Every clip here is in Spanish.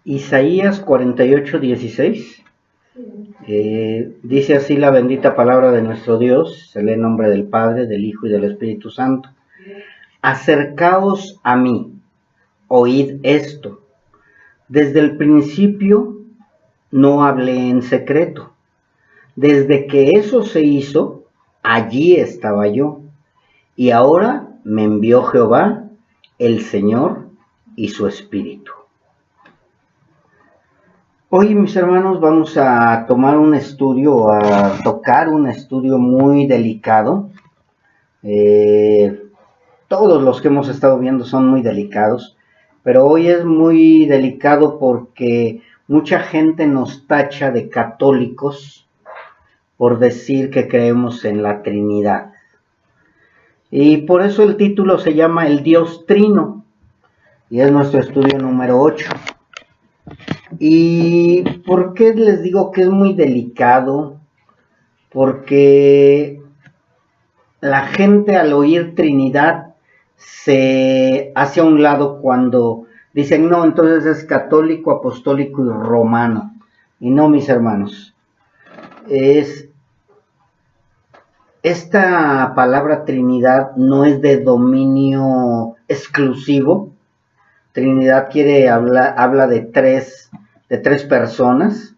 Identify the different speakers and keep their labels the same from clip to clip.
Speaker 1: Isaías 48:16. Dice así la bendita palabra de nuestro Dios, se lee en nombre del Padre, del Hijo y del Espíritu Santo. Acercaos a mí, oíd esto. Desde el principio no hablé en secreto. Desde que eso se hizo, allí estaba yo. Y ahora me envió Jehová, el Señor y su Espíritu. Hoy, mis hermanos, vamos a tomar un estudio, a tocar un estudio muy delicado. Todos los que hemos estado viendo son muy delicados, pero hoy es muy delicado porque mucha gente nos tacha de católicos por decir que creemos en la Trinidad. Y por eso el título se llama El Dios Trino, y es nuestro estudio número 8. ¿Y por qué les digo que es muy delicado? Porque la gente al oír Trinidad se hace a un lado cuando dicen, no, entonces es católico, apostólico y romano. Y no, mis hermanos, esta palabra Trinidad no es de dominio exclusivo. Trinidad habla de tres personas.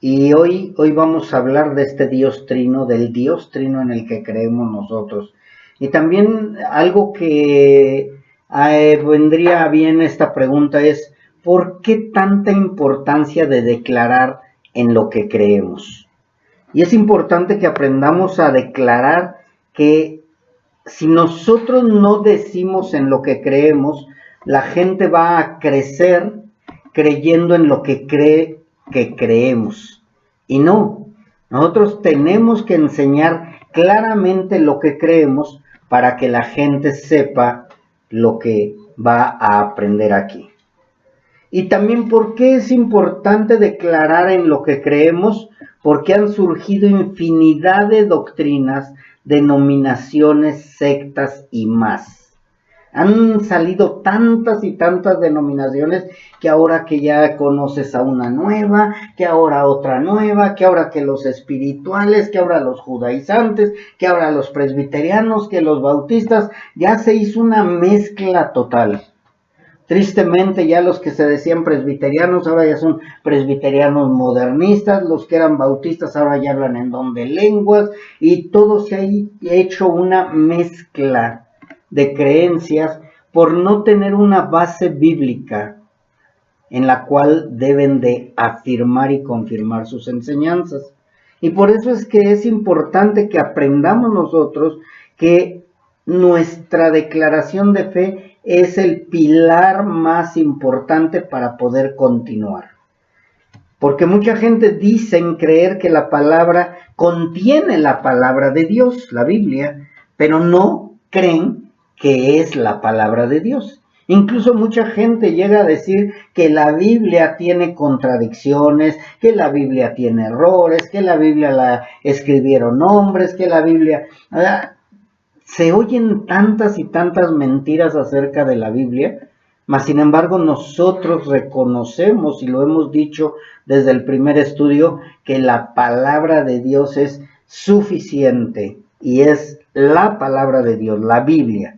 Speaker 1: Y hoy vamos a hablar de este Dios Trino, del Dios Trino en el que creemos nosotros. Y también algo que vendría bien esta pregunta es, ¿por qué tanta importancia de declarar en lo que creemos? Y es importante que aprendamos a declarar que si nosotros no decimos en lo que creemos, la gente va a crecer creyendo en lo que cree que creemos. Y no, nosotros tenemos que enseñar claramente lo que creemos para que la gente sepa lo que va a aprender aquí. Y también, ¿por qué es importante declarar en lo que creemos? Porque han surgido infinidad de doctrinas, denominaciones, sectas y más. Han salido tantas y tantas denominaciones que ahora que ya conoces a una nueva, que ahora otra nueva, que ahora que los espirituales, que ahora los judaizantes, que ahora los presbiterianos, que los bautistas, ya se hizo una mezcla total. Tristemente ya los que se decían presbiterianos ahora ya son presbiterianos modernistas, los que eran bautistas ahora ya hablan en don de lenguas y todo se ha hecho una mezcla de creencias por no tener una base bíblica en la cual deben de afirmar y confirmar sus enseñanzas. Y por eso es que es importante que aprendamos nosotros que nuestra declaración de fe es el pilar más importante para poder continuar. Porque mucha gente dice creer que la palabra contiene la palabra de Dios, la Biblia, pero no creen que es la palabra de Dios. Incluso mucha gente llega a decir que la Biblia tiene contradicciones, que la Biblia tiene errores, que la Biblia la escribieron hombres, que la Biblia... Se oyen tantas y tantas mentiras acerca de la Biblia, mas sin embargo nosotros reconocemos, y lo hemos dicho desde el primer estudio, que la palabra de Dios es suficiente y es la palabra de Dios, la Biblia.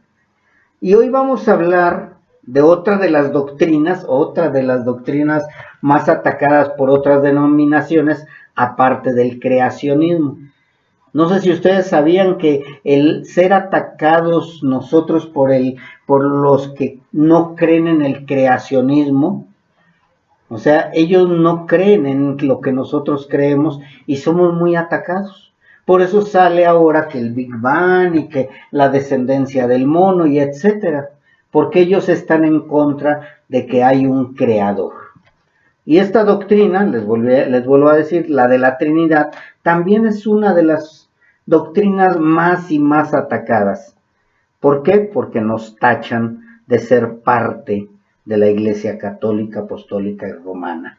Speaker 1: Y hoy vamos a hablar de otra de las doctrinas más atacadas por otras denominaciones, aparte del creacionismo. No sé si ustedes sabían que el ser atacados nosotros por los que no creen en el creacionismo, o sea, ellos no creen en lo que nosotros creemos y somos muy atacados. Por eso sale ahora que el Big Bang y que la descendencia del mono y etcétera, porque ellos están en contra de que hay un creador. Y esta doctrina, les vuelvo a decir, la de la Trinidad, también es una de las doctrinas más y más atacadas. ¿Por qué? Porque nos tachan de ser parte de la Iglesia Católica, Apostólica y Romana.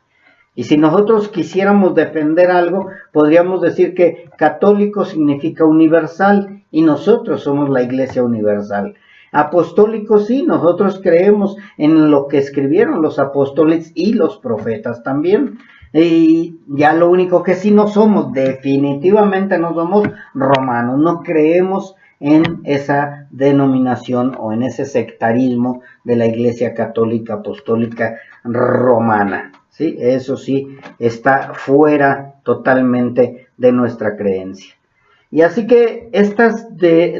Speaker 1: Y si nosotros quisiéramos defender algo, podríamos decir que católico significa universal y nosotros somos la Iglesia universal. Apostólico sí, nosotros creemos en lo que escribieron los apóstoles y los profetas también. Y ya lo único que sí no somos, definitivamente no somos romanos, no creemos en esa denominación o en ese sectarismo de la Iglesia Católica Apostólica Romana. ¿Sí? Eso sí está fuera totalmente de nuestra creencia. Y así que estas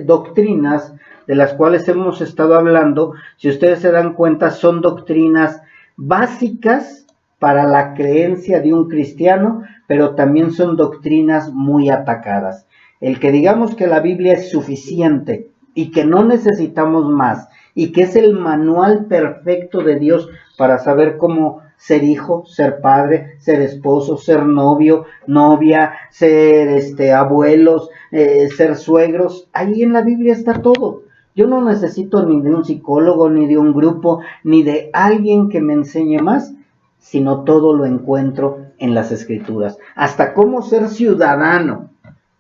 Speaker 1: doctrinas de las cuales hemos estado hablando, si ustedes se dan cuenta, son doctrinas básicas para la creencia de un cristiano, pero también son doctrinas muy atacadas. El que digamos que la Biblia es suficiente y que no necesitamos más, y que es el manual perfecto de Dios para saber cómo ser hijo, ser padre, ser esposo, ser novio, novia, ser abuelos, ser suegros. Ahí en la Biblia está todo. Yo no necesito ni de un psicólogo, ni de un grupo, ni de alguien que me enseñe más, sino todo lo encuentro en las Escrituras. Hasta cómo ser ciudadano.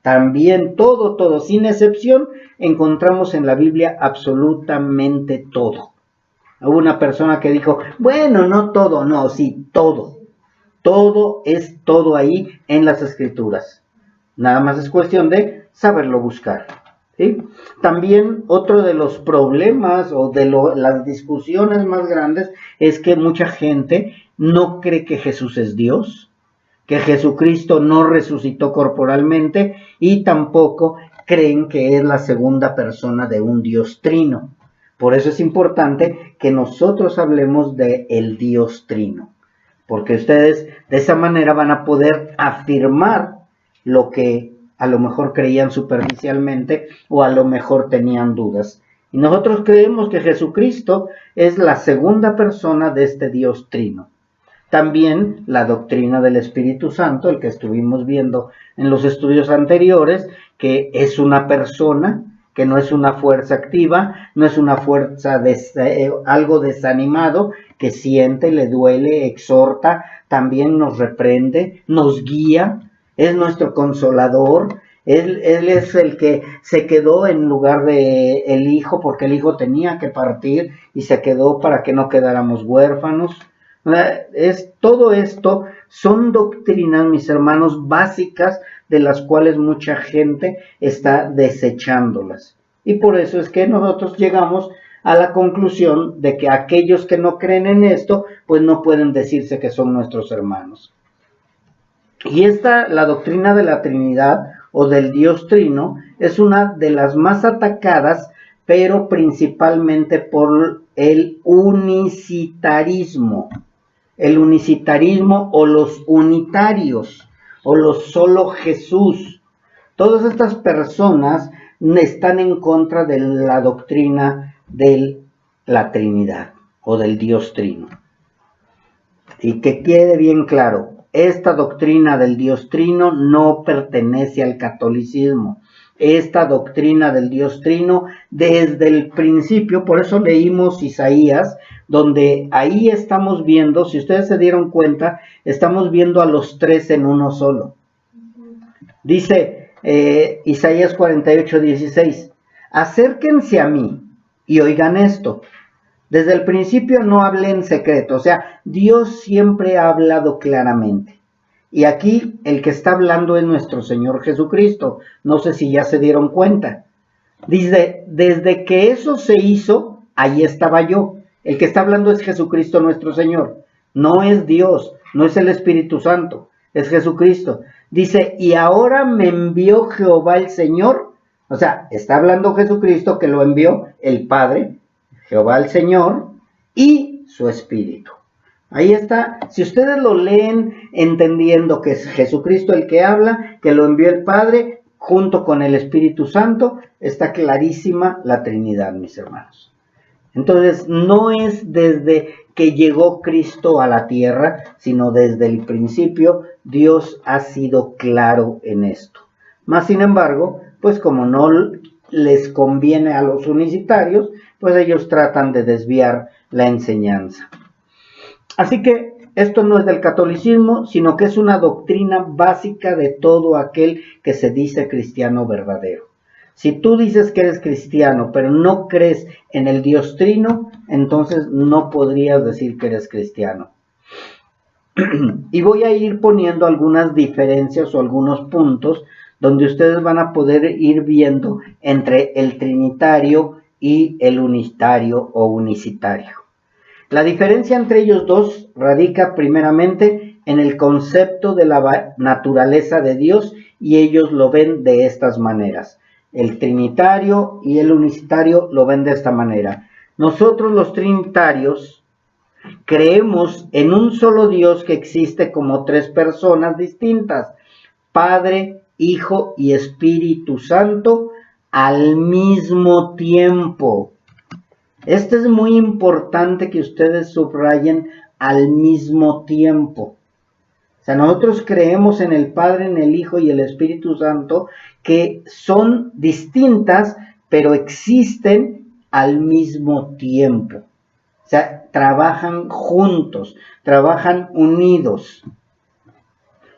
Speaker 1: También todo, sin excepción, encontramos en la Biblia absolutamente todo. Hubo una persona que dijo, bueno, no todo, no, sí, todo. Todo es todo ahí en las Escrituras. Nada más es cuestión de saberlo buscar. ¿Sí? También otro de los problemas o de las discusiones más grandes es que mucha gente no cree que Jesús es Dios, que Jesucristo no resucitó corporalmente y tampoco creen que es la segunda persona de un Dios trino. Por eso es importante que nosotros hablemos de el Dios trino, porque ustedes de esa manera van a poder afirmar lo que a lo mejor creían superficialmente o a lo mejor tenían dudas. Y nosotros creemos que Jesucristo es la segunda persona de este Dios trino. También la doctrina del Espíritu Santo, el que estuvimos viendo en los estudios anteriores, que es una persona, que no es una fuerza activa, no es una fuerza algo desanimado, que siente, le duele, exhorta, también nos reprende, nos guía, es nuestro consolador. Él es el que se quedó en lugar de el hijo, porque el hijo tenía que partir y se quedó para que no quedáramos huérfanos. Todo esto son doctrinas, mis hermanos, básicas de las cuales mucha gente está desechándolas. Y por eso es que nosotros llegamos a la conclusión de que aquellos que no creen en esto, pues no pueden decirse que son nuestros hermanos. Y la doctrina de la Trinidad o del Dios Trino es una de las más atacadas, pero principalmente por el unicitarismo. El unicitarismo o los unitarios o los solo Jesús. Todas estas personas están en contra de la doctrina de la Trinidad o del Dios Trino. Y que quede bien claro, esta doctrina del Dios Trino no pertenece al catolicismo. Esta doctrina del Dios Trino desde el principio, por eso leímos Isaías, donde ahí estamos viendo, si ustedes se dieron cuenta, estamos viendo a los tres en uno solo. Dice Isaías 48:16, acérquense a mí y oigan esto. Desde el principio no hablé en secreto, o sea, Dios siempre ha hablado claramente. Y aquí el que está hablando es nuestro Señor Jesucristo. No sé si ya se dieron cuenta. Dice, desde que eso se hizo, ahí estaba yo. El que está hablando es Jesucristo nuestro Señor. No es Dios, no es el Espíritu Santo, es Jesucristo. Dice, y ahora me envió Jehová el Señor. O sea, está hablando Jesucristo que lo envió el Padre, Jehová el Señor y su Espíritu. Ahí está, si ustedes lo leen entendiendo que es Jesucristo el que habla, que lo envió el Padre junto con el Espíritu Santo, está clarísima la Trinidad, mis hermanos. Entonces, no es desde que llegó Cristo a la tierra, sino desde el principio, Dios ha sido claro en esto. Más sin embargo, pues como no les conviene a los unicitarios, pues ellos tratan de desviar la enseñanza. Así que esto no es del catolicismo, sino que es una doctrina básica de todo aquel que se dice cristiano verdadero. Si tú dices que eres cristiano, pero no crees en el Dios Trino, entonces no podrías decir que eres cristiano. Y voy a ir poniendo algunas diferencias o algunos puntos donde ustedes van a poder ir viendo entre el trinitario y el unitario o unicitario. La diferencia entre ellos dos radica primeramente en el concepto de la naturaleza de Dios, y ellos lo ven de estas maneras. El trinitario y el unicitario lo ven de esta manera. Nosotros los trinitarios creemos en un solo Dios que existe como tres personas distintas: Padre, Hijo y Espíritu Santo al mismo tiempo. Esto es muy importante que ustedes subrayen: al mismo tiempo. O sea, nosotros creemos en el Padre, en el Hijo y el Espíritu Santo, que son distintas, pero existen al mismo tiempo. O sea, trabajan juntos, trabajan unidos.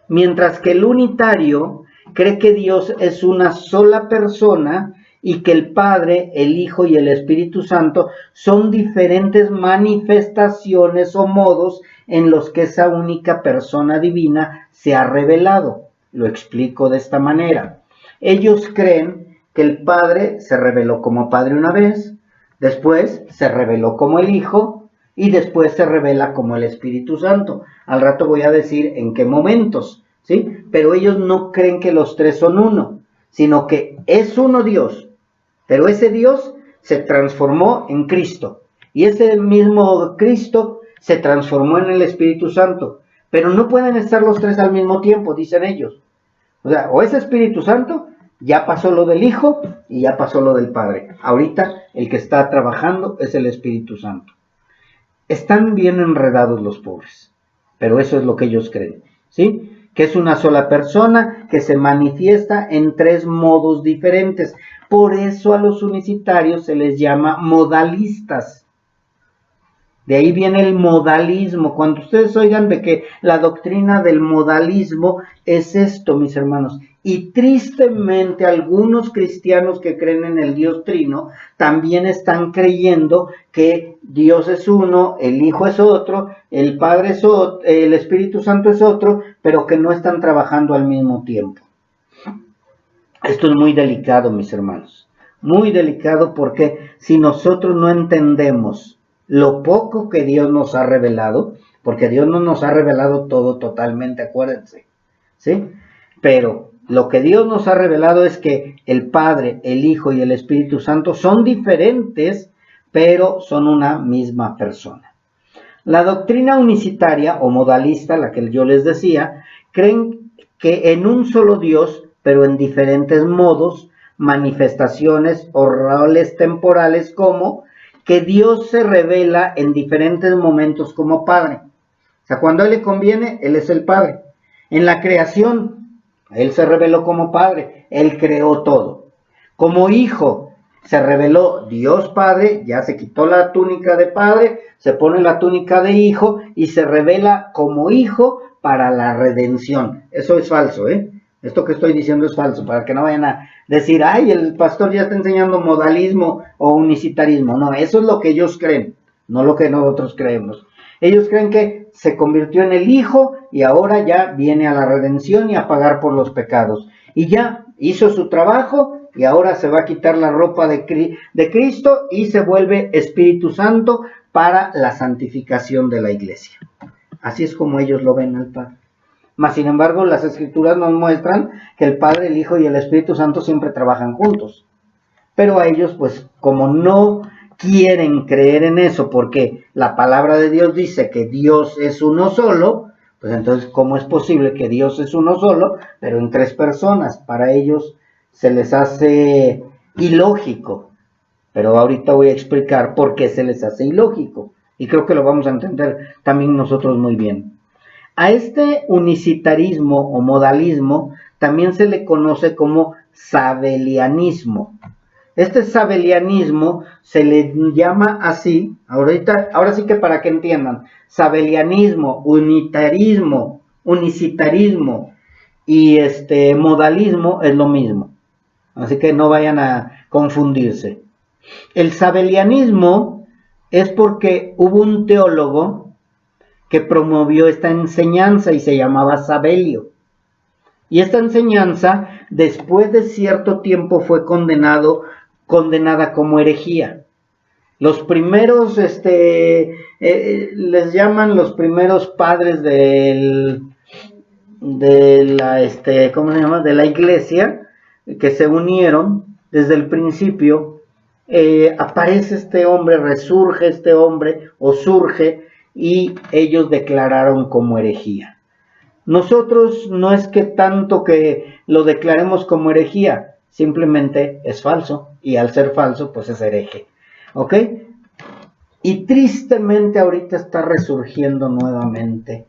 Speaker 1: Mientras que el unitario cree que Dios es una sola persona y que el Padre, el Hijo y el Espíritu Santo son diferentes manifestaciones o modos en los que esa única persona divina se ha revelado. Lo explico de esta manera. Ellos creen que el Padre se reveló como Padre una vez, después se reveló como el Hijo y después se revela como el Espíritu Santo. Al rato voy a decir en qué momentos, ¿sí? Pero ellos no creen que los tres son uno, sino que es uno Dios. Pero ese Dios se transformó en Cristo, y ese mismo Cristo se transformó en el Espíritu Santo. Pero no pueden estar los tres al mismo tiempo, dicen ellos. O sea, o es Espíritu Santo, ya pasó lo del Hijo y ya pasó lo del Padre. Ahorita el que está trabajando es el Espíritu Santo. Están bien enredados los pobres, pero eso es lo que ellos creen, ¿sí? Que es una sola persona que se manifiesta en tres modos diferentes. Por eso a los unicitarios se les llama modalistas. De ahí viene el modalismo. Cuando ustedes oigan de que la doctrina del modalismo es esto, mis hermanos. Y tristemente algunos cristianos que creen en el Dios Trino también están creyendo que Dios es uno, el Hijo es otro, el Padre es otro, el Espíritu Santo es otro, pero que no están trabajando al mismo tiempo. Esto es muy delicado, mis hermanos. Muy delicado, porque si nosotros no entendemos lo poco que Dios nos ha revelado, porque Dios no nos ha revelado todo totalmente, acuérdense, ¿sí? Pero lo que Dios nos ha revelado es que el Padre, el Hijo y el Espíritu Santo son diferentes, pero son una misma persona. La doctrina unicitaria o modalista, la que yo les decía, creen que en un solo Dios, pero en diferentes modos, manifestaciones o roles temporales, como que Dios se revela en diferentes momentos como Padre. O sea, cuando a Él le conviene, Él es el Padre. En la creación, Él se reveló como Padre, Él creó todo. Como Hijo, se reveló Dios Padre, ya se quitó la túnica de Padre, se pone la túnica de Hijo y se revela como Hijo para la redención. Eso es falso, ¿eh? Esto que estoy diciendo es falso, para que no vayan a decir: ay, el pastor ya está enseñando modalismo o unicitarismo. No, eso es lo que ellos creen, no lo que nosotros creemos. Ellos creen que se convirtió en el Hijo y ahora ya viene a la redención y a pagar por los pecados. Y ya hizo su trabajo y ahora se va a quitar la ropa de Cristo y se vuelve Espíritu Santo para la santificación de la iglesia. Así es como ellos lo ven al Padre. Mas, sin embargo, las Escrituras nos muestran que el Padre, el Hijo y el Espíritu Santo siempre trabajan juntos. Pero a ellos, pues, como no quieren creer en eso, porque la palabra de Dios dice que Dios es uno solo, pues entonces, ¿cómo es posible que Dios es uno solo, pero en tres personas? Para ellos se les hace ilógico. Pero ahorita voy a explicar por qué se les hace ilógico. Y creo que lo vamos a entender también nosotros muy bien. A este unicitarismo o modalismo también se le conoce como sabelianismo. Este sabelianismo se le llama así, ahora sí que para que entiendan: sabelianismo, unicitarismo y modalismo es lo mismo. Así que no vayan a confundirse. El sabelianismo es porque hubo un teólogo que promovió esta enseñanza y se llamaba Sabelio. Y esta enseñanza, después de cierto tiempo, fue condenada como herejía. Los primeros, les llaman los primeros padres ¿cómo se llama? De la iglesia, que se unieron desde el principio. Aparece este hombre, resurge este hombre, o surge, y ellos declararon como herejía. Nosotros no es que tanto que lo declaremos como herejía, simplemente es falso, y al ser falso, pues es hereje. ¿Ok? Y tristemente ahorita está resurgiendo nuevamente,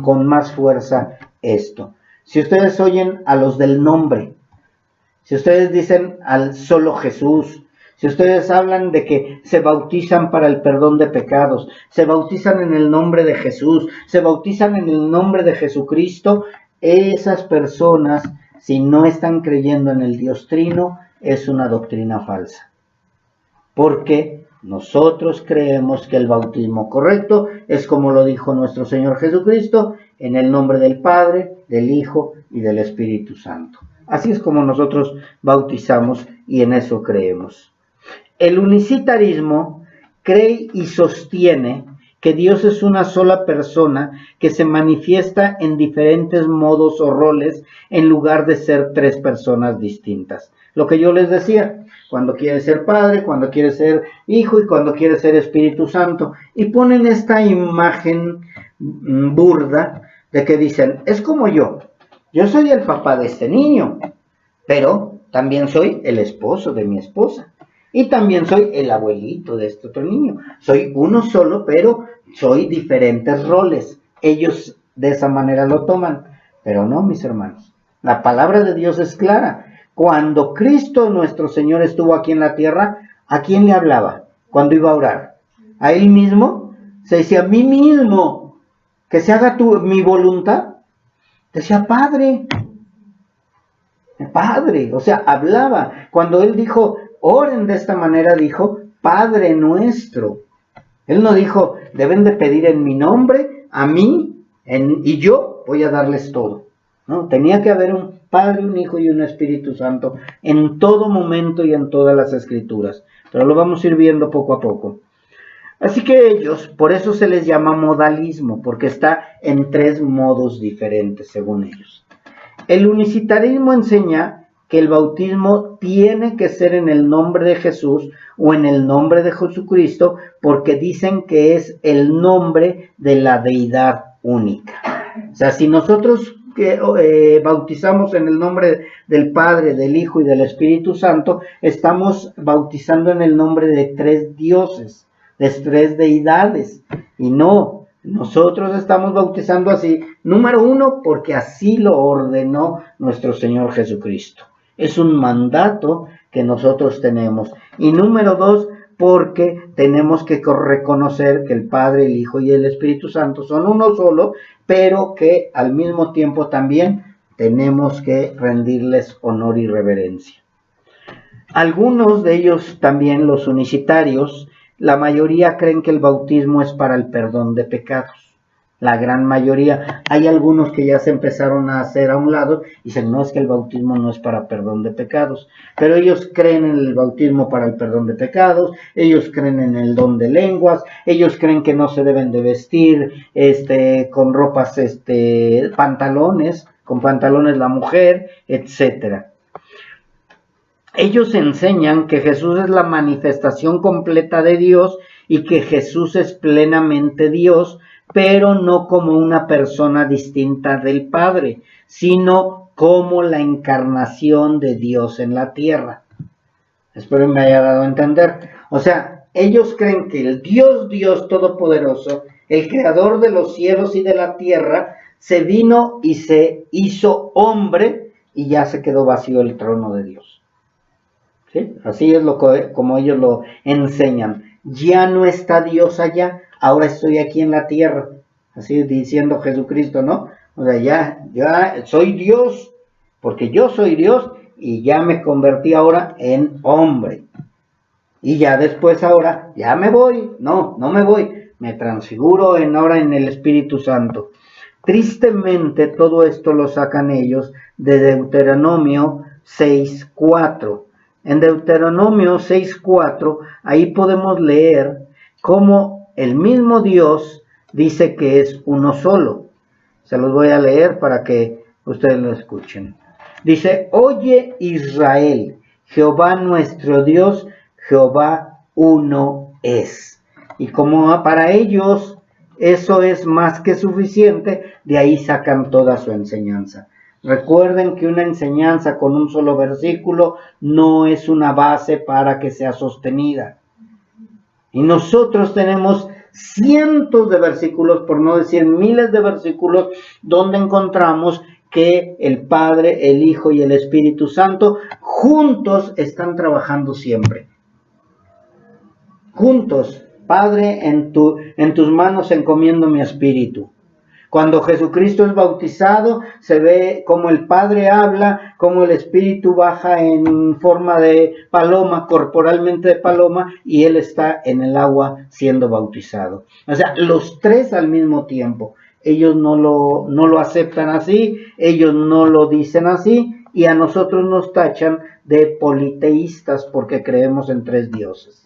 Speaker 1: con más fuerza esto. Si ustedes oyen a los del nombre, si ustedes dicen al solo Jesús, si ustedes hablan de que se bautizan para el perdón de pecados, se bautizan en el nombre de Jesús, se bautizan en el nombre de Jesucristo, esas personas, si no están creyendo en el Dios Trino, es una doctrina falsa. Porque nosotros creemos que el bautismo correcto es como lo dijo nuestro Señor Jesucristo, en el nombre del Padre, del Hijo y del Espíritu Santo. Así es como nosotros bautizamos y en eso creemos. El unicitarismo cree y sostiene que Dios es una sola persona que se manifiesta en diferentes modos o roles en lugar de ser tres personas distintas. Lo que yo les decía, cuando quiere ser Padre, cuando quiere ser Hijo y cuando quiere ser Espíritu Santo. Y ponen esta imagen burda de que dicen, es como yo soy el papá de este niño, pero también soy el esposo de mi esposa. Y también soy el abuelito de este otro niño. Soy uno solo, pero soy diferentes roles. Ellos de esa manera lo toman. Pero no, mis hermanos. La palabra de Dios es clara. Cuando Cristo nuestro Señor estuvo aquí en la tierra, ¿a quién le hablaba? Cuando iba a orar. ¿A Él mismo? Se decía, a mí mismo, que se haga mi voluntad. Decía, Padre. Padre, o sea, hablaba. Cuando Él dijo, oren de esta manera, dijo, Padre nuestro. Él no dijo, deben de pedir en mi nombre, a mí, y yo voy a darles todo. ¿No? Tenía que haber un Padre, un Hijo y un Espíritu Santo en todo momento y en todas las Escrituras. Pero lo vamos a ir viendo poco a poco. Así que ellos, por eso se les llama modalismo, porque está en tres modos diferentes según ellos. El unicitarismo enseña que el bautismo tiene que ser en el nombre de Jesús o en el nombre de Jesucristo, porque dicen que es el nombre de la deidad única. O sea, si nosotros bautizamos en el nombre del Padre, del Hijo y del Espíritu Santo, estamos bautizando en el nombre de tres dioses, de tres deidades, y no, nosotros estamos bautizando así, número uno, porque así lo ordenó nuestro Señor Jesucristo. Es un mandato que nosotros tenemos. Y número dos, porque tenemos que reconocer que el Padre, el Hijo y el Espíritu Santo son uno solo, pero que al mismo tiempo también tenemos que rendirles honor y reverencia. Algunos de ellos también, los unicitarios, la mayoría creen que el bautismo es para el perdón de pecados. La gran mayoría. Hay algunos que ya se empezaron a hacer a un lado y dicen, no, es que el bautismo no es para perdón de pecados. Pero ellos creen en el bautismo para el perdón de pecados, ellos creen en el don de lenguas, ellos creen que no se deben de vestir con ropas, pantalones, con pantalones la mujer, etcétera. Ellos enseñan que Jesús es la manifestación completa de Dios y que Jesús es plenamente Dios, pero no como una persona distinta del Padre, sino como la encarnación de Dios en la tierra. Espero me haya dado a entender. O sea, ellos creen que el Dios Todopoderoso, el creador de los cielos y de la tierra, se vino y se hizo hombre y ya se quedó vacío el trono de Dios. ¿Sí? Así es como ellos lo enseñan. Ya no está Dios allá, ahora estoy aquí en la tierra. Así diciendo Jesucristo, ¿no? O sea, ya soy Dios, porque yo soy Dios y ya me convertí ahora en hombre. Y ya después ahora, ya me voy, no me voy, me transfiguro ahora en el Espíritu Santo. Tristemente todo esto lo sacan ellos de Deuteronomio 6:4. En Deuteronomio 6:4, ahí podemos leer cómo el mismo Dios dice que es uno solo. Se los voy a leer para que ustedes lo escuchen. Dice: oye Israel, Jehová nuestro Dios, Jehová uno es. Y como para ellos eso es más que suficiente, de ahí sacan toda su enseñanza. Recuerden que una enseñanza con un solo versículo no es una base para que sea sostenida. Y nosotros tenemos cientos de versículos, por no decir miles de versículos, donde encontramos que el Padre, el Hijo y el Espíritu Santo juntos están trabajando siempre. Juntos. Padre, en tus manos encomiendo mi espíritu. Cuando Jesucristo es bautizado, se ve como el Padre habla, como el Espíritu baja en forma de paloma, corporalmente de paloma, y Él está en el agua siendo bautizado. O sea, los tres al mismo tiempo. Ellos no lo aceptan así, ellos no lo dicen así, y a nosotros nos tachan de politeístas porque creemos en tres dioses.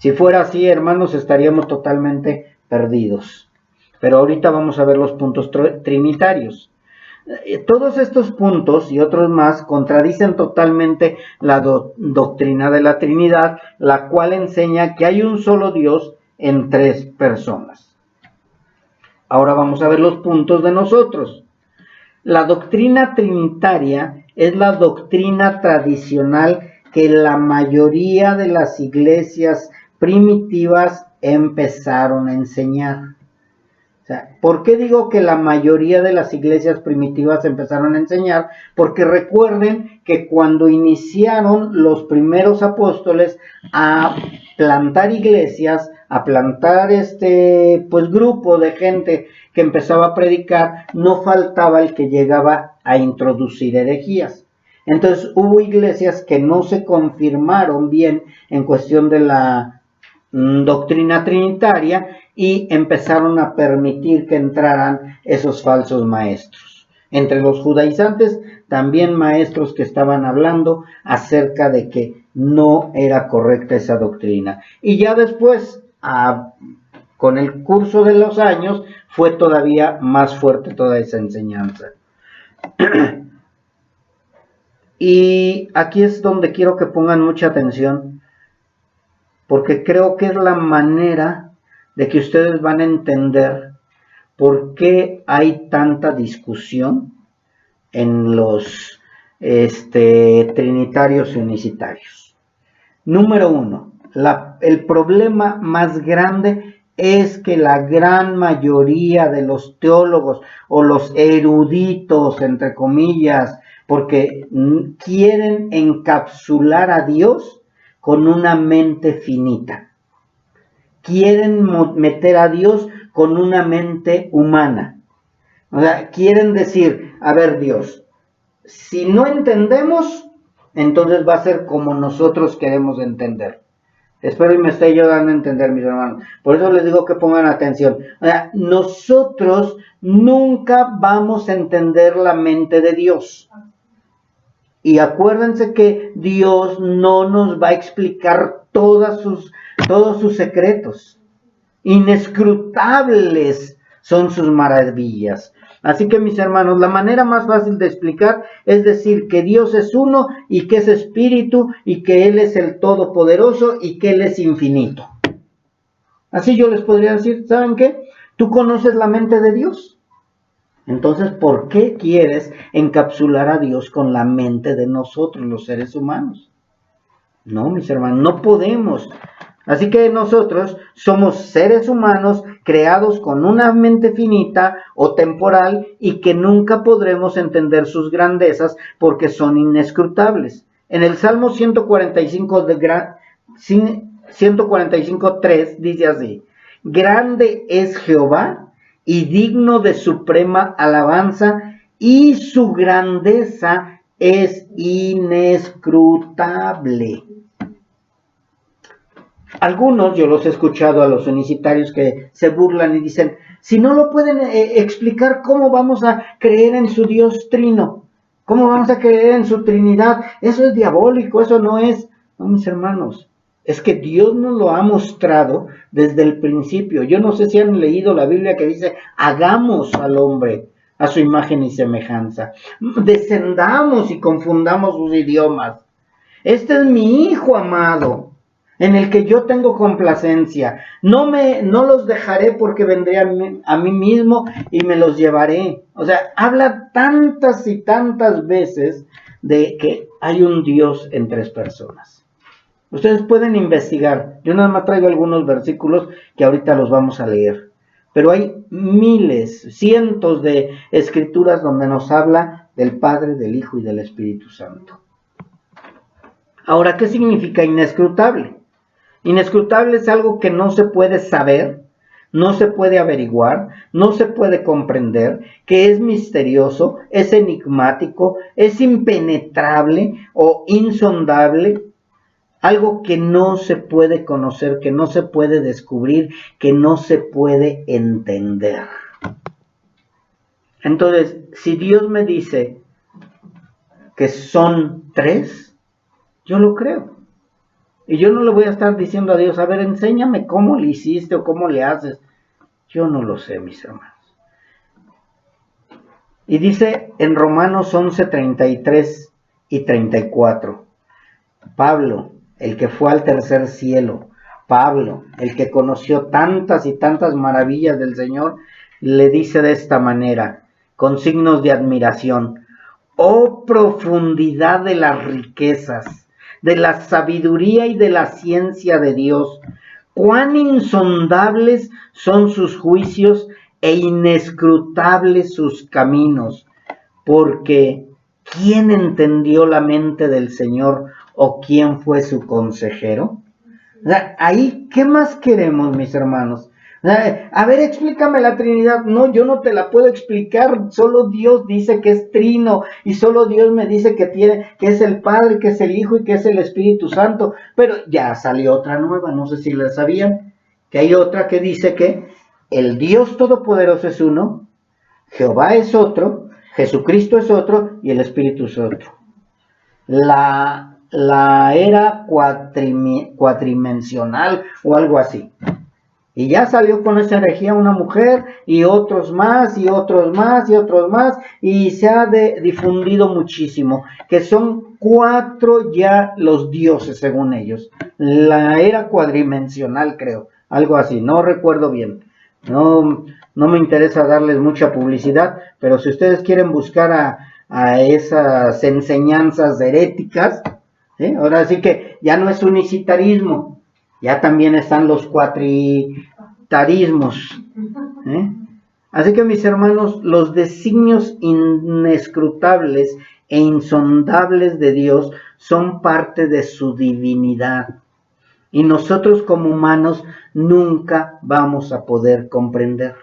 Speaker 1: Si fuera así, hermanos, estaríamos totalmente perdidos. Pero ahorita vamos a ver los puntos trinitarios. Todos estos puntos y otros más contradicen totalmente la doctrina de la Trinidad, la cual enseña que hay un solo Dios en tres personas. Ahora vamos a ver los puntos de nosotros. La doctrina trinitaria es la doctrina tradicional que la mayoría de las iglesias primitivas empezaron a enseñar. O sea, ¿por qué digo que la mayoría de las iglesias primitivas empezaron a enseñar? Porque recuerden que cuando iniciaron los primeros apóstoles a plantar iglesias, a plantar grupo de gente que empezaba a predicar, no faltaba el que llegaba a introducir herejías. Entonces hubo iglesias que no se confirmaron bien en cuestión de la doctrina trinitaria y empezaron a permitir que entraran esos falsos maestros. Entre los judaizantes, también maestros que estaban hablando acerca de que no era correcta esa doctrina. Y ya después, con el curso de los años, fue todavía más fuerte toda esa enseñanza. Y aquí es donde quiero que pongan mucha atención, porque creo que es la manera de que ustedes van a entender por qué hay tanta discusión en los trinitarios y unicitarios. Número uno, el problema más grande es que la gran mayoría de los teólogos o los eruditos, entre comillas, porque quieren encapsular a Dios con una mente finita. Quieren meter a Dios con una mente humana. O sea, quieren decir, a ver, Dios, si no entendemos, entonces va a ser como nosotros queremos entender. Espero y me esté yo dando a entender, mis hermanos. Por eso les digo que pongan atención. O sea, nosotros nunca vamos a entender la mente de Dios. Y acuérdense que Dios no nos va a explicar todos sus secretos. Inescrutables son sus maravillas. Así que, mis hermanos, la manera más fácil de explicar es decir que Dios es uno y que es espíritu y que Él es el todopoderoso y que Él es infinito. Así yo les podría decir, ¿saben qué? ¿Tú conoces la mente de Dios? Entonces, ¿por qué quieres encapsular a Dios con la mente de nosotros, los seres humanos? No, mis hermanos, no podemos. Así que nosotros somos seres humanos creados con una mente finita o temporal y que nunca podremos entender sus grandezas porque son inescrutables. En el Salmo 145:3 dice así: grande es Jehová y digno de suprema alabanza, y su grandeza es inescrutable. Algunos, yo los he escuchado a los unicitarios que se burlan y dicen, si no lo pueden explicar, ¿cómo vamos a creer en su Dios trino? ¿Cómo vamos a creer en su Trinidad? Eso es diabólico, eso no es. No, mis hermanos, es que Dios nos lo ha mostrado desde el principio. Yo no sé si han leído la Biblia que dice, hagamos al hombre a su imagen y semejanza. Descendamos y confundamos sus idiomas. Este es mi Hijo amado, en el que yo tengo complacencia. No los dejaré porque vendré a mí mismo y me los llevaré. O sea, habla tantas y tantas veces de que hay un Dios en tres personas. Ustedes pueden investigar. Yo nada más traigo algunos versículos que ahorita los vamos a leer. Pero hay miles, cientos de escrituras donde nos habla del Padre, del Hijo y del Espíritu Santo. Ahora, ¿qué significa inescrutable? Inescrutable es algo que no se puede saber, no se puede averiguar, no se puede comprender, que es misterioso, es enigmático, es impenetrable o insondable, algo que no se puede conocer, que no se puede descubrir, que no se puede entender. Entonces, si Dios me dice que son tres, yo lo creo. Y yo no le voy a estar diciendo a Dios, a ver, enséñame cómo le hiciste o cómo le haces. Yo no lo sé, mis hermanos. Y dice en Romanos 11, 33 y 34, Pablo, el que fue al tercer cielo, Pablo, el que conoció tantas y tantas maravillas del Señor, le dice de esta manera, con signos de admiración, oh profundidad de las riquezas, de la sabiduría y de la ciencia de Dios, cuán insondables son sus juicios e inescrutables sus caminos, porque ¿quién entendió la mente del Señor o quién fue su consejero? O sea, ahí, ¿qué más queremos, mis hermanos? A ver, explícame la Trinidad. No, yo no te la puedo explicar. Solo Dios dice que es trino y solo Dios me dice que es el Padre, que es el Hijo y que es el Espíritu Santo. Pero ya salió otra nueva, no sé si la sabían, que hay otra que dice que el Dios Todopoderoso es uno, Jehová es otro, Jesucristo es otro y el Espíritu es otro. La era cuatrimensional o algo así. Y ya salió con esa herejía una mujer y otros más y otros más y otros más y se ha difundido muchísimo, que son 4 ya los dioses según ellos. La era cuadrimensional creo, algo así, no recuerdo bien. No me interesa darles mucha publicidad, pero si ustedes quieren buscar a esas enseñanzas heréticas, ¿sí? Ahora sí que ya no es unicitarismo, ya también están los cuatritarismos. Así que mis hermanos, los designios inescrutables e insondables de Dios son parte de su divinidad. Y nosotros como humanos nunca vamos a poder comprender.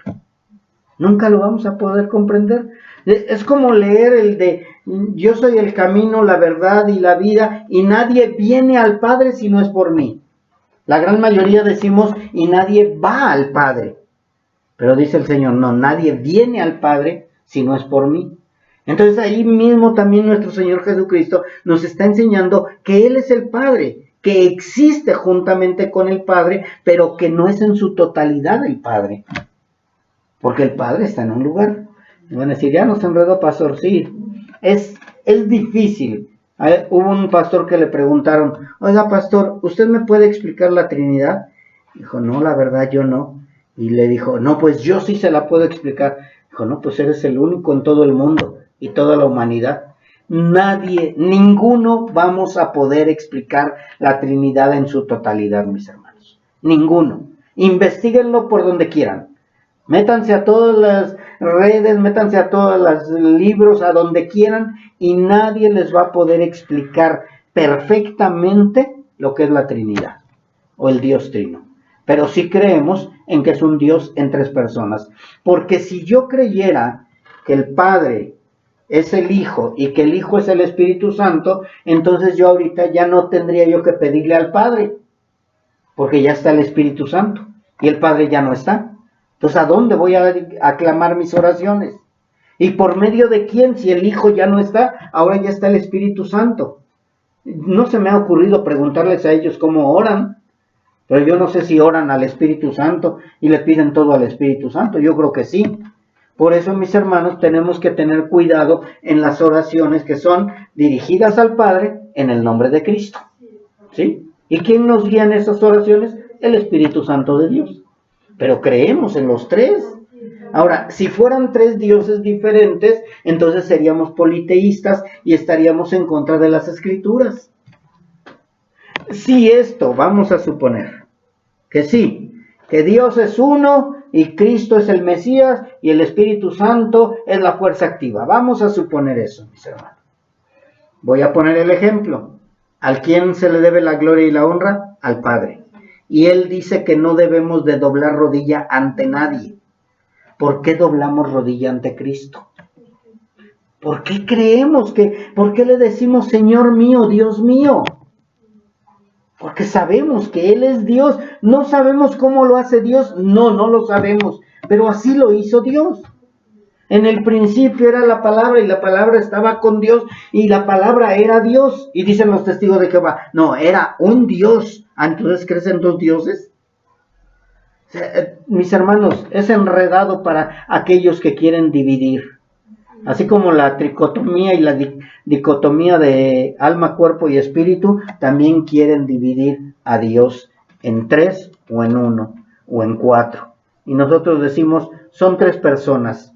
Speaker 1: Nunca lo vamos a poder comprender. Es como leer el de yo soy el camino, la verdad y la vida y nadie viene al Padre si no es por mí. La gran mayoría decimos y nadie va al Padre. Pero dice el Señor, no, nadie viene al Padre si no es por mí. Entonces ahí mismo también nuestro Señor Jesucristo nos está enseñando que Él es el Padre, que existe juntamente con el Padre, pero que no es en su totalidad el Padre. Porque el Padre está en un lugar. Y van a decir, ya nos enredó, pastor. Sí, es difícil. Hubo un pastor que le preguntaron, oiga, pastor, ¿usted me puede explicar la Trinidad? Dijo, no, la verdad yo no. Y le dijo, no, pues yo sí se la puedo explicar. Dijo, no, pues eres el único en todo el mundo y toda la humanidad. Nadie, ninguno vamos a poder explicar la Trinidad en su totalidad, mis hermanos. Ninguno. Investíguenlo por donde quieran. Métanse a todas las redes, métanse a todos los libros, a donde quieran, y nadie les va a poder explicar perfectamente lo que es la Trinidad o el Dios Trino. Pero sí creemos en que es un Dios en tres personas. Porque si yo creyera que el Padre es el Hijo y que el Hijo es el Espíritu Santo, entonces yo ahorita ya no tendría yo que pedirle al Padre, porque ya está el Espíritu Santo y el Padre ya no está. Entonces, ¿a dónde voy a aclamar mis oraciones? ¿Y por medio de quién? Si el Hijo ya no está, ahora ya está el Espíritu Santo. No se me ha ocurrido preguntarles a ellos cómo oran, pero yo no sé si oran al Espíritu Santo y le piden todo al Espíritu Santo. Yo creo que sí. Por eso, mis hermanos, tenemos que tener cuidado en las oraciones que son dirigidas al Padre en el nombre de Cristo. ¿Sí? ¿Y quién nos guía en esas oraciones? El Espíritu Santo de Dios. Pero creemos en los tres. Ahora, si fueran tres dioses diferentes, entonces seríamos politeístas y estaríamos en contra de las Escrituras. Si esto, vamos a suponer que sí, que Dios es uno y Cristo es el Mesías y el Espíritu Santo es la fuerza activa. Vamos a suponer eso, mis hermanos. Voy a poner el ejemplo. ¿A quién se le debe la gloria y la honra? Al Padre. Y Él dice que no debemos de doblar rodilla ante nadie. ¿Por qué doblamos rodilla ante Cristo? ¿Por qué creemos que, por qué le decimos Señor mío, Dios mío? Porque sabemos que Él es Dios. ¿No sabemos cómo lo hace Dios? No, no lo sabemos. Pero así lo hizo Dios. En el principio era la palabra y la palabra estaba con Dios y la palabra era Dios. Y dicen los testigos de Jehová, no, era un Dios. Entonces, ¿crees en dos dioses? Mis hermanos, es enredado para aquellos que quieren dividir. Así como la tricotomía y la dicotomía de alma, cuerpo y espíritu, también quieren dividir a Dios en tres o en uno o en cuatro. Y nosotros decimos, son tres personas,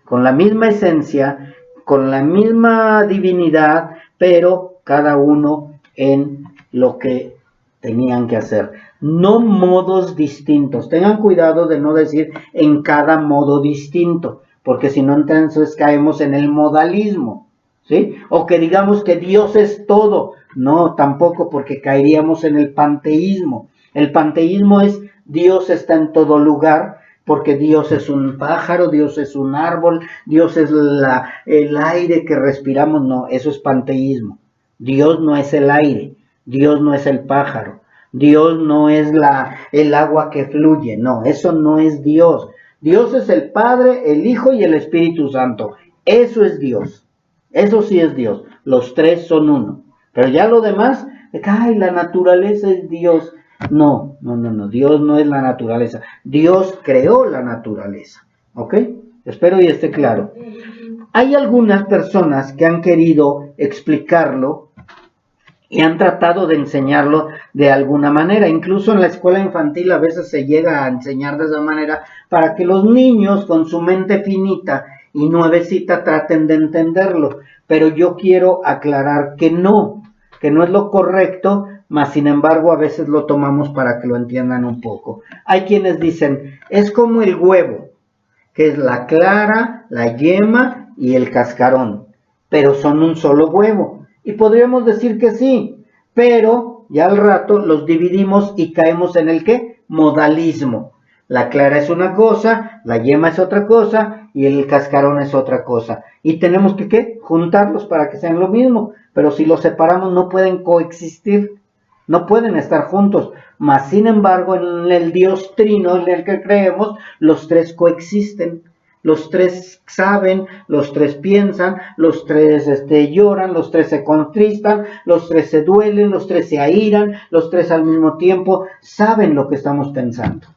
Speaker 1: con la misma esencia, con la misma divinidad, pero cada uno en lo que tenían que hacer. No modos distintos. Tengan cuidado de no decir en cada modo distinto, porque si no, entonces caemos en el modalismo, ¿sí? O que digamos que Dios es todo. No, tampoco, porque caeríamos en el panteísmo. El panteísmo es Dios está en todo lugar, porque Dios es un pájaro, Dios es un árbol, Dios es el aire que respiramos. No, eso es panteísmo. Dios no es el aire, Dios no es el pájaro, Dios no es el agua que fluye. No, eso no es Dios. Dios es el Padre, el Hijo y el Espíritu Santo. Eso es Dios. Eso sí es Dios. Los tres son uno. Pero ya lo demás, ay, la naturaleza es Dios. No, no, no, no. Dios no es la naturaleza. Dios creó la naturaleza. ¿Ok? Espero y esté claro. Hay algunas personas que han querido explicarlo y han tratado de enseñarlo de alguna manera. Incluso en la escuela infantil a veces se llega a enseñar de esa manera para que los niños con su mente finita y nuevecita traten de entenderlo. Pero yo quiero aclarar que no es lo correcto, mas sin embargo a veces lo tomamos para que lo entiendan un poco. Hay quienes dicen, es como el huevo, que es la clara, la yema y el cascarón, pero son un solo huevo. Y podríamos decir que sí, pero ya al rato los dividimos y caemos en el ¿qué? Modalismo. La clara es una cosa, la yema es otra cosa y el cascarón es otra cosa. Y tenemos que ¿qué? Juntarlos para que sean lo mismo. Pero si los separamos no pueden coexistir, no pueden estar juntos. Mas sin embargo en el Dios Trino en el que creemos, los tres coexisten. Los tres saben, los tres piensan, los tres lloran, los tres se contristan, los tres se duelen, los tres se airan, los tres al mismo tiempo saben lo que estamos pensando.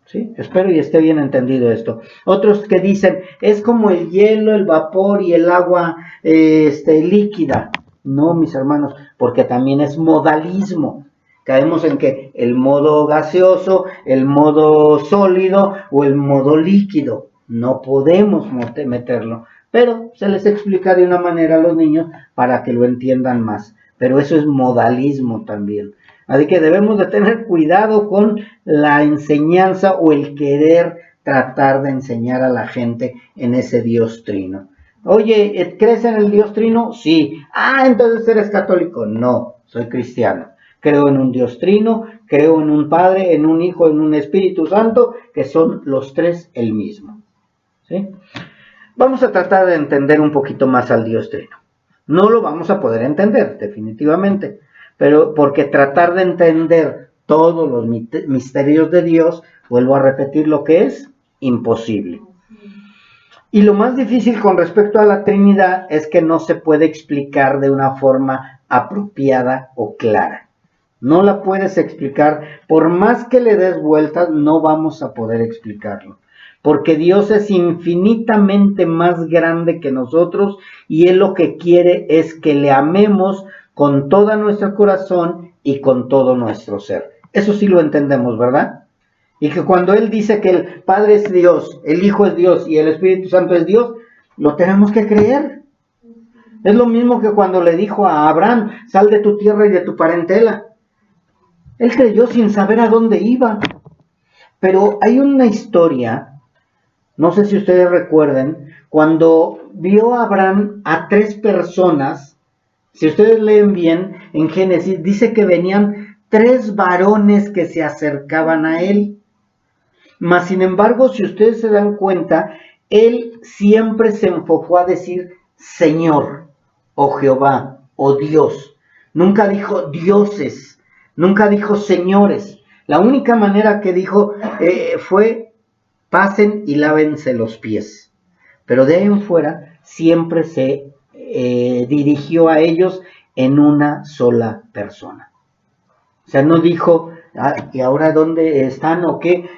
Speaker 1: ¿Sí? Espero y esté bien entendido esto. Otros que dicen, es como el hielo, el vapor y el agua líquida. No, mis hermanos, porque también es modalismo. Caemos en que el modo gaseoso, el modo sólido o el modo líquido. No podemos meterlo, pero se les explica de una manera a los niños para que lo entiendan más. Pero eso es modalismo también. Así que debemos de tener cuidado con la enseñanza o el querer tratar de enseñar a la gente en ese Dios Trino. Oye, ¿crees en el Dios Trino? Sí. Entonces eres católico. No, soy cristiano. Creo en un Dios Trino, creo en un Padre, en un Hijo, en un Espíritu Santo, que son los tres el mismo. ¿Sí? Vamos a tratar de entender un poquito más al Dios Trino. No lo vamos a poder entender, definitivamente, pero porque tratar de entender todos los misterios de Dios, vuelvo a repetir lo que es imposible. Y lo más difícil con respecto a la Trinidad es que no se puede explicar de una forma apropiada o clara. No la puedes explicar, por más que le des vueltas, no vamos a poder explicarlo. Porque Dios es infinitamente más grande que nosotros y Él lo que quiere es que le amemos con todo nuestro corazón y con todo nuestro ser. Eso sí lo entendemos, ¿verdad? Y que cuando Él dice que el Padre es Dios, el Hijo es Dios y el Espíritu Santo es Dios, lo tenemos que creer. Es lo mismo que cuando le dijo a Abraham, sal de tu tierra y de tu parentela. Él creyó sin saber a dónde iba. Pero hay una historia, no sé si ustedes recuerden, cuando vio a Abraham a 3 personas, si ustedes leen bien en Génesis, dice que venían 3 varones que se acercaban a él. Mas sin embargo, si ustedes se dan cuenta, él siempre se enfocó a decir Señor, o Jehová, o Dios. Nunca dijo dioses, nunca dijo señores. La única manera que dijo fue pasen y lávense los pies. Pero de ahí en fuera siempre se dirigió a ellos en una sola persona. O sea, no dijo, ¿y ahora dónde están o qué?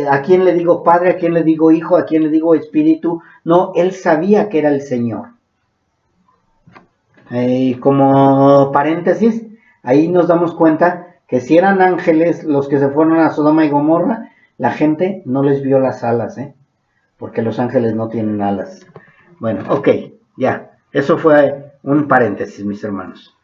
Speaker 1: ¿A quién le digo Padre? ¿A quién le digo Hijo? ¿A quién le digo Espíritu? No, él sabía que era el Señor. Como paréntesis, ahí nos damos cuenta que si eran ángeles los que se fueron a Sodoma y Gomorra, la gente no les vio las alas, porque los ángeles no tienen alas. Bueno, ok, ya, eso fue un paréntesis, mis hermanos.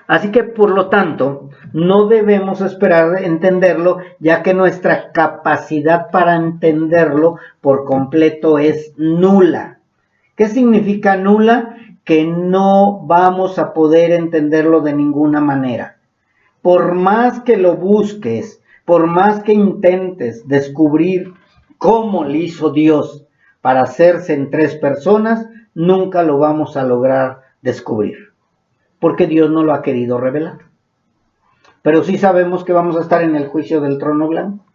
Speaker 1: Así que, por lo tanto, no debemos esperar entenderlo, ya que nuestra capacidad para entenderlo por completo es nula. ¿Qué significa nula? Que no vamos a poder entenderlo de ninguna manera. Por más que lo busques, por más que intentes descubrir cómo le hizo Dios para hacerse en 3 personas, nunca lo vamos a lograr descubrir, porque Dios no lo ha querido revelar. Pero sí sabemos que vamos a estar en el juicio del trono blanco.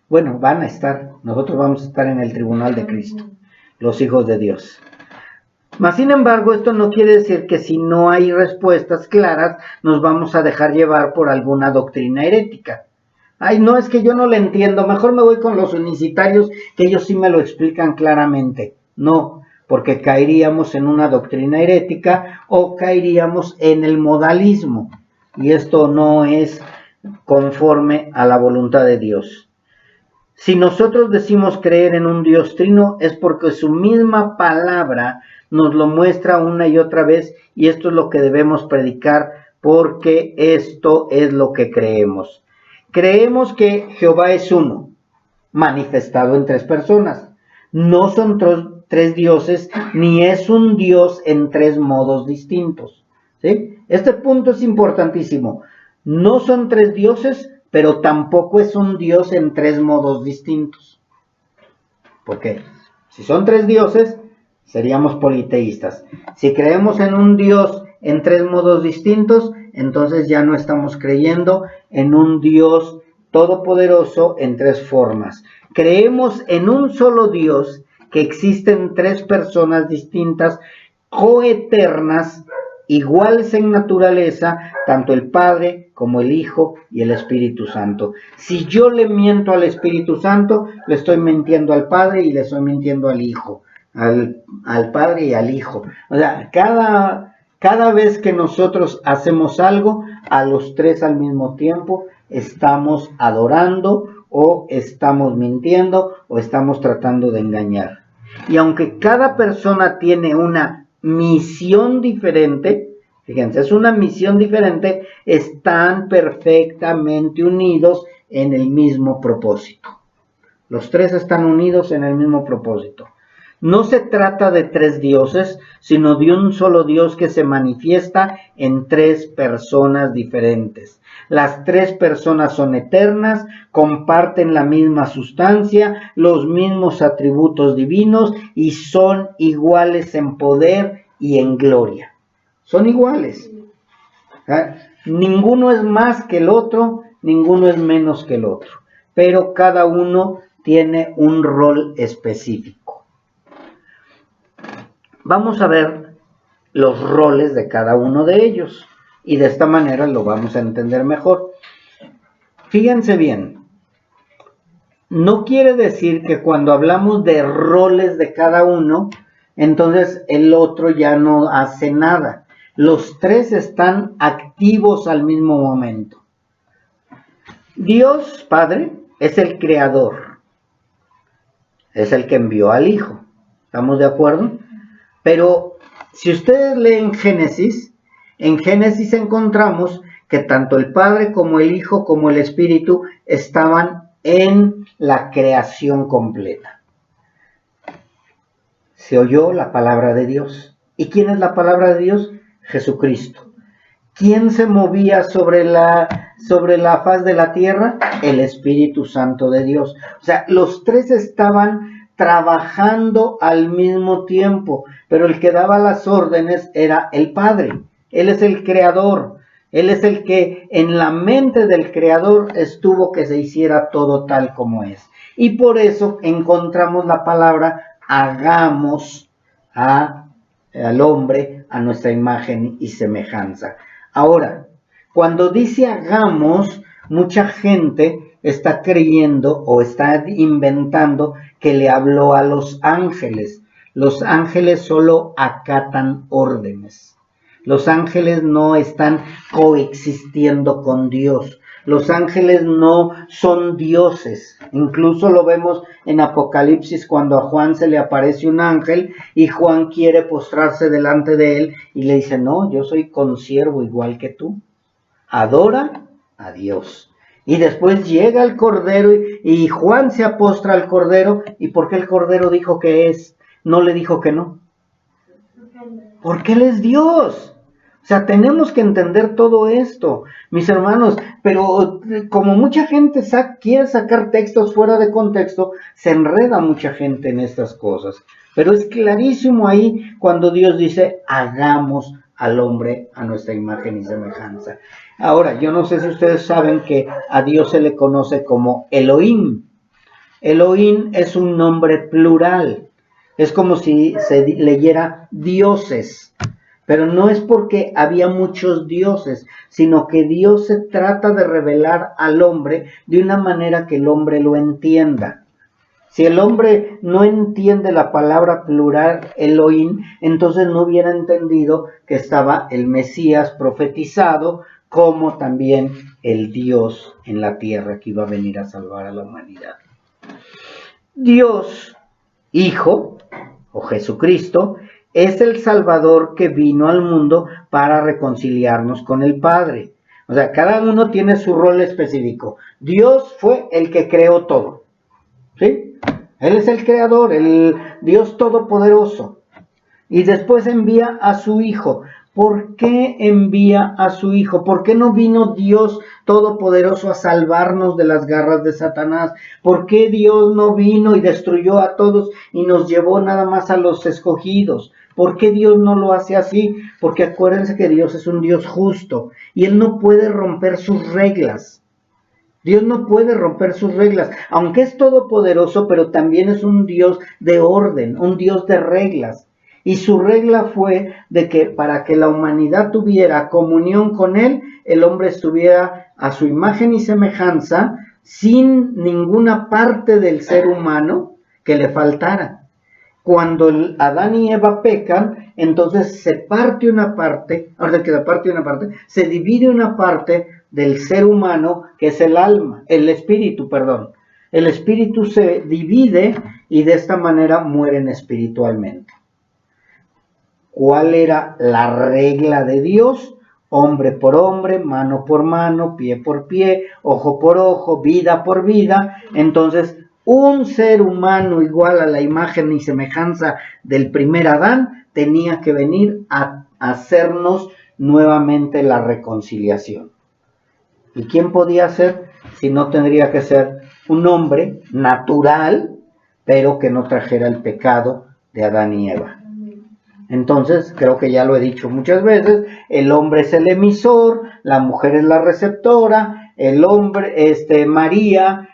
Speaker 1: Bueno, van a estar, nosotros vamos a estar en el tribunal de Cristo, los hijos de Dios. Mas, sin embargo, esto no quiere decir que si no hay respuestas claras, nos vamos a dejar llevar por alguna doctrina herética. Ay, no, es que yo no lo entiendo, mejor me voy con los unicitarios, que ellos sí me lo explican claramente. No, porque caeríamos en una doctrina herética o caeríamos en el modalismo. Y esto no es conforme a la voluntad de Dios. Si nosotros decimos creer en un Dios trino, es porque su misma palabra nos lo muestra una y otra vez, y esto es lo que debemos predicar, porque esto es lo que creemos. Creemos que Jehová es uno, manifestado en 3 personas. No son 3 dioses, ni es un Dios en 3 modos distintos. ¿Sí? Este punto es importantísimo. No son 3 dioses, pero tampoco es un Dios en 3 modos distintos. ¿Por qué? Si son 3 dioses, seríamos politeístas. Si creemos en un Dios en 3 modos distintos, entonces ya no estamos creyendo en un Dios todopoderoso en 3 formas. Creemos en un solo Dios, que existen 3 personas distintas, coeternas, iguales en naturaleza, tanto el Padre como el Hijo y el Espíritu Santo. Si yo le miento al Espíritu Santo, le estoy mintiendo al Padre y le estoy mintiendo al Hijo, al Padre y al Hijo. O sea, cada vez que nosotros hacemos algo, a los 3 al mismo tiempo, estamos adorando o estamos mintiendo o estamos tratando de engañar. Y aunque cada persona tiene una misión diferente, fíjense, es una misión diferente, están perfectamente unidos en el mismo propósito. Los 3 están unidos en el mismo propósito. No se trata de tres dioses, sino de un solo Dios que se manifiesta en tres personas diferentes. Las tres personas son eternas, comparten la misma sustancia, los mismos atributos divinos y son iguales en poder y en gloria. Son iguales. Ninguno es más que el otro, ninguno es menos que el otro, pero cada uno tiene un rol específico. Vamos a ver los roles de cada uno de ellos y de esta manera lo vamos a entender mejor. Fíjense bien, no quiere decir que cuando hablamos de roles de cada uno, entonces el otro ya no hace nada. Los tres están activos al mismo momento. Dios Padre es el creador, es el que envió al Hijo. ¿Estamos de acuerdo? Pero si ustedes leen Génesis, en Génesis encontramos que tanto el Padre como el Hijo como el Espíritu estaban en la creación completa. Se oyó la palabra de Dios. ¿Y quién es la palabra de Dios? Jesucristo. ¿Quién se movía sobre la faz de la tierra? El Espíritu Santo de Dios. O sea, los tres estaban trabajando al mismo tiempo, pero el que daba las órdenes era el Padre. Él es el creador. Él es el que en la mente del creador estuvo que se hiciera todo tal como es. Y por eso encontramos la palabra hagamos al hombre a nuestra imagen y semejanza. Ahora, cuando dice hagamos, mucha gente está creyendo o está inventando que le habló a los ángeles. Los ángeles solo acatan órdenes. Los ángeles no están coexistiendo con Dios. Los ángeles no son dioses. Incluso lo vemos en Apocalipsis cuando a Juan se le aparece un ángel y Juan quiere postrarse delante de él y le dice, no, yo soy consiervo igual que tú. Adora a Dios. Y después llega el Cordero y Juan se apostra al Cordero. ¿Y por qué el Cordero dijo que es? No le dijo que no. Porque Él es Dios. O sea, tenemos que entender todo esto, mis hermanos, pero como mucha gente quiere sacar textos fuera de contexto, se enreda mucha gente en estas cosas. Pero es clarísimo ahí cuando Dios dice, hagamos al hombre a nuestra imagen y semejanza. Ahora, yo no sé si ustedes saben que a Dios se le conoce como Elohim. Elohim es un nombre plural. Es como si se leyera dioses. Pero no es porque había muchos dioses, sino que Dios se trata de revelar al hombre de una manera que el hombre lo entienda. Si el hombre no entiende la palabra plural Elohim, entonces no hubiera entendido que estaba el Mesías profetizado como también el Dios en la tierra que iba a venir a salvar a la humanidad. Dios, Hijo o Jesucristo, es el Salvador que vino al mundo para reconciliarnos con el Padre. O sea, cada uno tiene su rol específico. Dios fue el que creó todo. ¿Sí? Él es el creador, el Dios todopoderoso. Y después envía a su Hijo. ¿Por qué envía a su Hijo? ¿Por qué no vino Dios todopoderoso a salvarnos de las garras de Satanás? ¿Por qué Dios no vino y destruyó a todos y nos llevó nada más a los escogidos? ¿Por qué Dios no lo hace así? Porque acuérdense que Dios es un Dios justo y Él no puede romper sus reglas. Dios no puede romper sus reglas, aunque es todopoderoso, pero también es un Dios de orden, un Dios de reglas. Y su regla fue de que para que la humanidad tuviera comunión con Él, el hombre estuviera a su imagen y semejanza, sin ninguna parte del ser humano que le faltara. Cuando Adán y Eva pecan, entonces se parte una parte, se divide una parte del ser humano que es el alma, el espíritu, perdón. El espíritu se divide y de esta manera mueren espiritualmente. ¿Cuál era la regla de Dios? Hombre por hombre, mano por mano, pie por pie, ojo por ojo, vida por vida. Entonces, un ser humano igual a la imagen y semejanza del primer Adán tenía que venir a hacernos nuevamente la reconciliación. ¿Y quién podía ser? Si no, tendría que ser un hombre natural, pero que no trajera el pecado de Adán y Eva. Entonces, creo que ya lo he dicho muchas veces, el hombre es el emisor, la mujer es la receptora, el hombre, María,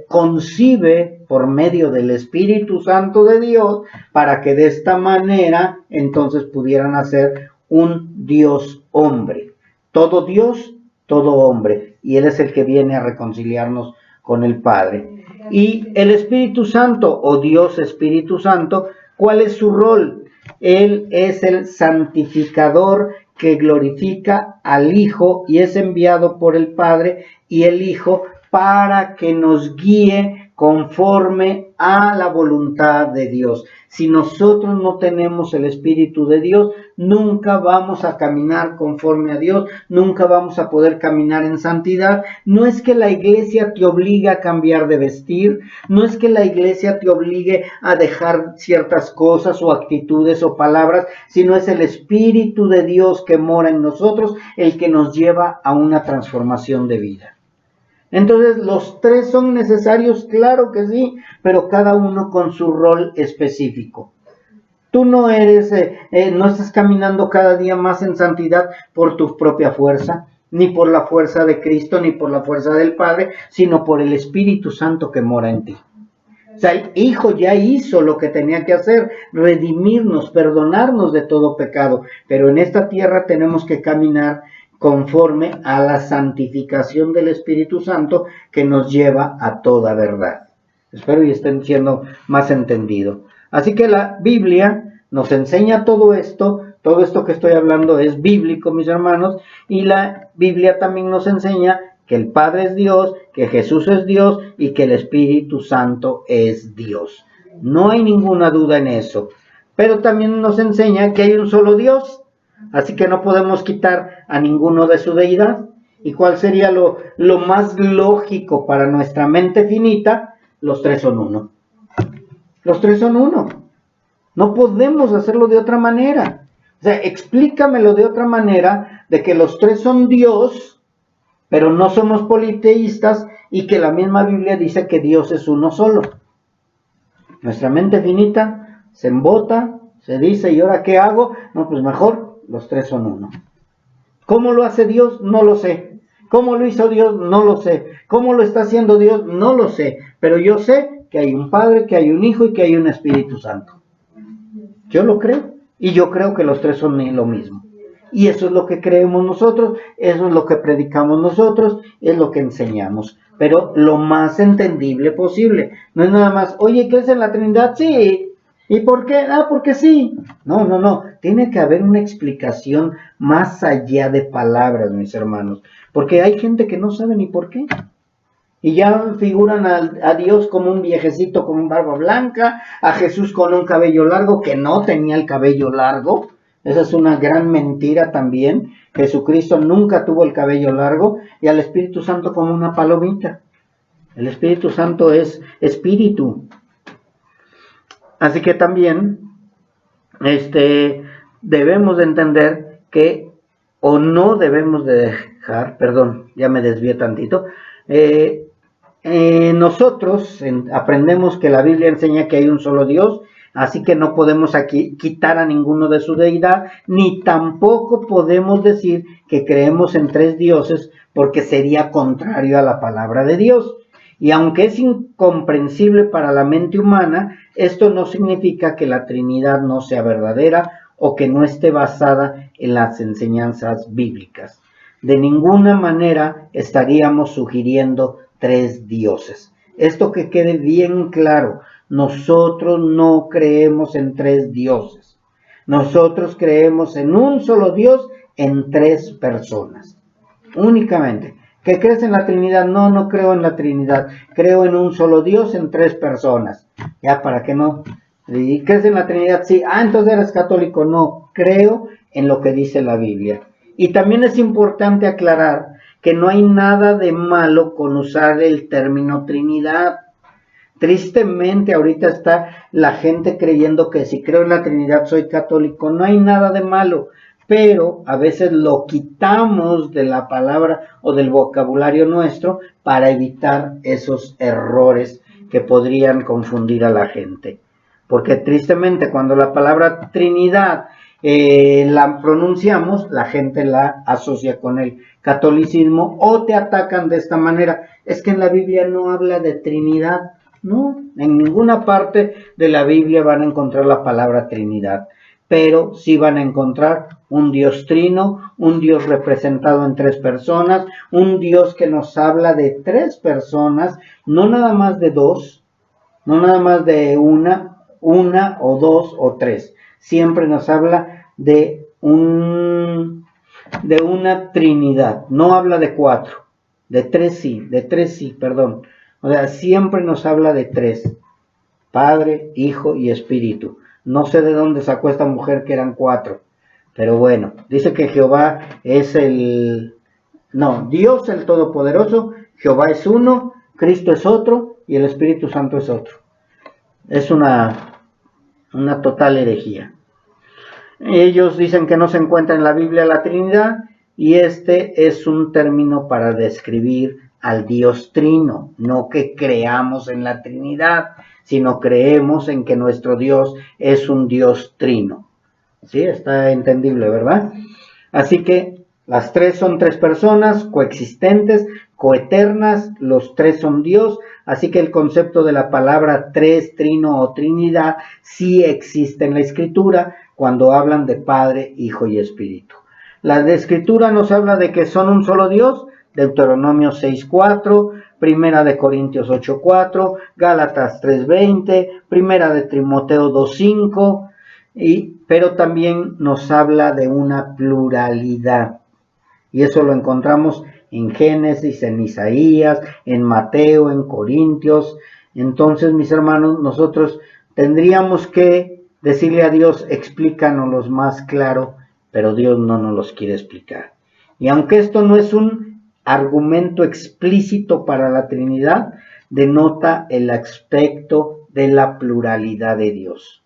Speaker 1: concibe por medio del Espíritu Santo de Dios para que de esta manera entonces pudieran hacer un Dios hombre. Todo Dios, todo hombre. Y Él es el que viene a reconciliarnos con el Padre. Y el Espíritu Santo, o Dios Espíritu Santo, ¿cuál es su rol? Él es el santificador que glorifica al Hijo y es enviado por el Padre y el Hijo para que nos guíe conforme a la voluntad de Dios. Si nosotros no tenemos el Espíritu de Dios, nunca vamos a caminar conforme a Dios, nunca vamos a poder caminar en santidad. No es que la iglesia te obligue a cambiar de vestir, no es que la iglesia te obligue a dejar ciertas cosas o actitudes o palabras, sino es el Espíritu de Dios que mora en nosotros el que nos lleva a una transformación de vida. Entonces, los tres son necesarios, claro que sí, pero cada uno con su rol específico. Tú no eres, no estás caminando cada día más en santidad por tu propia fuerza, ni por la fuerza de Cristo, ni por la fuerza del Padre, sino por el Espíritu Santo que mora en ti. O sea, el Hijo ya hizo lo que tenía que hacer, redimirnos, perdonarnos de todo pecado, pero en esta tierra tenemos que caminar conforme a la santificación del Espíritu Santo que nos lleva a toda verdad. Espero y estén siendo más entendidos. Así que la Biblia nos enseña todo esto que estoy hablando es bíblico, mis hermanos, y la Biblia también nos enseña que el Padre es Dios, que Jesús es Dios y que el Espíritu Santo es Dios. No hay ninguna duda en eso. Pero también nos enseña que hay un solo Dios, así que no podemos quitar a ninguno de su deidad. ¿Y cuál sería lo más lógico para nuestra mente finita? Los tres son uno. Los tres son uno. No podemos hacerlo de otra manera. O sea, explícamelo de otra manera, de que los tres son Dios, pero no somos politeístas y que la misma Biblia dice que Dios es uno solo. Nuestra mente finita se embota, se dice, ¿y ahora qué hago? No, pues mejor, los tres son uno. ¿Cómo lo hace Dios? No lo sé. ¿Cómo lo hizo Dios? No lo sé. ¿Cómo lo está haciendo Dios? No lo sé. Pero yo sé que hay un Padre, que hay un Hijo y que hay un Espíritu Santo. Yo lo creo. Y yo creo que los tres son lo mismo. Y eso es lo que creemos nosotros, eso es lo que predicamos nosotros, es lo que enseñamos. Pero lo más entendible posible. No es nada más, oye, ¿crees en la Trinidad? Sí. ¿Y por qué? Ah, porque sí. No. Tiene que haber una explicación más allá de palabras, mis hermanos. Porque hay gente que no sabe ni por qué. Y ya figuran a Dios como un viejecito con barba blanca, a Jesús con un cabello largo, que no tenía el cabello largo. Esa es una gran mentira también. Jesucristo nunca tuvo el cabello largo, y al Espíritu Santo como una palomita. El Espíritu Santo es espíritu. Así que también debemos de entender que, o no debemos de dejar, perdón, ya me desvié tantito, nosotros aprendemos que la Biblia enseña que hay un solo Dios, así que no podemos aquí quitar a ninguno de su deidad, ni tampoco podemos decir que creemos en tres dioses, porque sería contrario a la palabra de Dios. Y aunque es incomprensible para la mente humana, esto no significa que la Trinidad no sea verdadera o que no esté basada en las enseñanzas bíblicas. De ninguna manera estaríamos sugiriendo tres dioses. Esto que quede bien claro, nosotros no creemos en tres dioses. Nosotros creemos en un solo Dios en tres personas, únicamente. ¿Que crees en la Trinidad? No creo en la Trinidad. Creo en un solo Dios en tres personas. Ya, ¿para qué no? ¿Y crees en la Trinidad? Sí. Ah, entonces eres católico. No, creo en lo que dice la Biblia. Y también es importante aclarar que no hay nada de malo con usar el término Trinidad. Tristemente ahorita está la gente creyendo que si creo en la Trinidad soy católico. No hay nada de malo, pero a veces lo quitamos de la palabra o del vocabulario nuestro para evitar esos errores que podrían confundir a la gente. Porque tristemente cuando la palabra Trinidad la pronunciamos, la gente la asocia con el catolicismo o te atacan de esta manera. Es que en la Biblia no habla de Trinidad. No, en ninguna parte de la Biblia van a encontrar la palabra Trinidad, pero sí van a encontrar un Dios trino, un Dios representado en tres personas, un Dios que nos habla de tres personas, no nada más de dos, no nada más de una o dos o tres. Siempre nos habla de una Trinidad, no habla de cuatro, de tres sí, perdón. O sea, siempre nos habla de tres, Padre, Hijo y Espíritu. No sé de dónde sacó esta mujer que eran cuatro, pero bueno, dice que Jehová es Dios el Todopoderoso, Jehová es uno, Cristo es otro y el Espíritu Santo es otro. Es una total herejía. Ellos dicen que no se encuentra en la Biblia la Trinidad y este es un término para describir al Dios Trino, no que creamos en la Trinidad, sino creemos en que nuestro Dios es un Dios Trino. ¿Sí? Está entendible, ¿verdad? Así que las tres son tres personas coexistentes, coeternas, los tres son Dios, así que el concepto de la palabra tres, trino o trinidad sí existe en la Escritura cuando hablan de Padre, Hijo y Espíritu. La Escritura nos habla de que son un solo Dios, Deuteronomio 6:4, Primera de Corintios 8:4, Gálatas 3:20, Primera de Timoteo 2:5, pero también nos habla de una pluralidad. Y eso lo encontramos en Génesis, en Isaías, en Mateo, en Corintios. Entonces, mis hermanos, nosotros tendríamos que decirle a Dios, explícanoslos más claro, pero Dios no nos los quiere explicar. Y aunque esto no es un argumento explícito para la Trinidad, denota el aspecto de la pluralidad de Dios.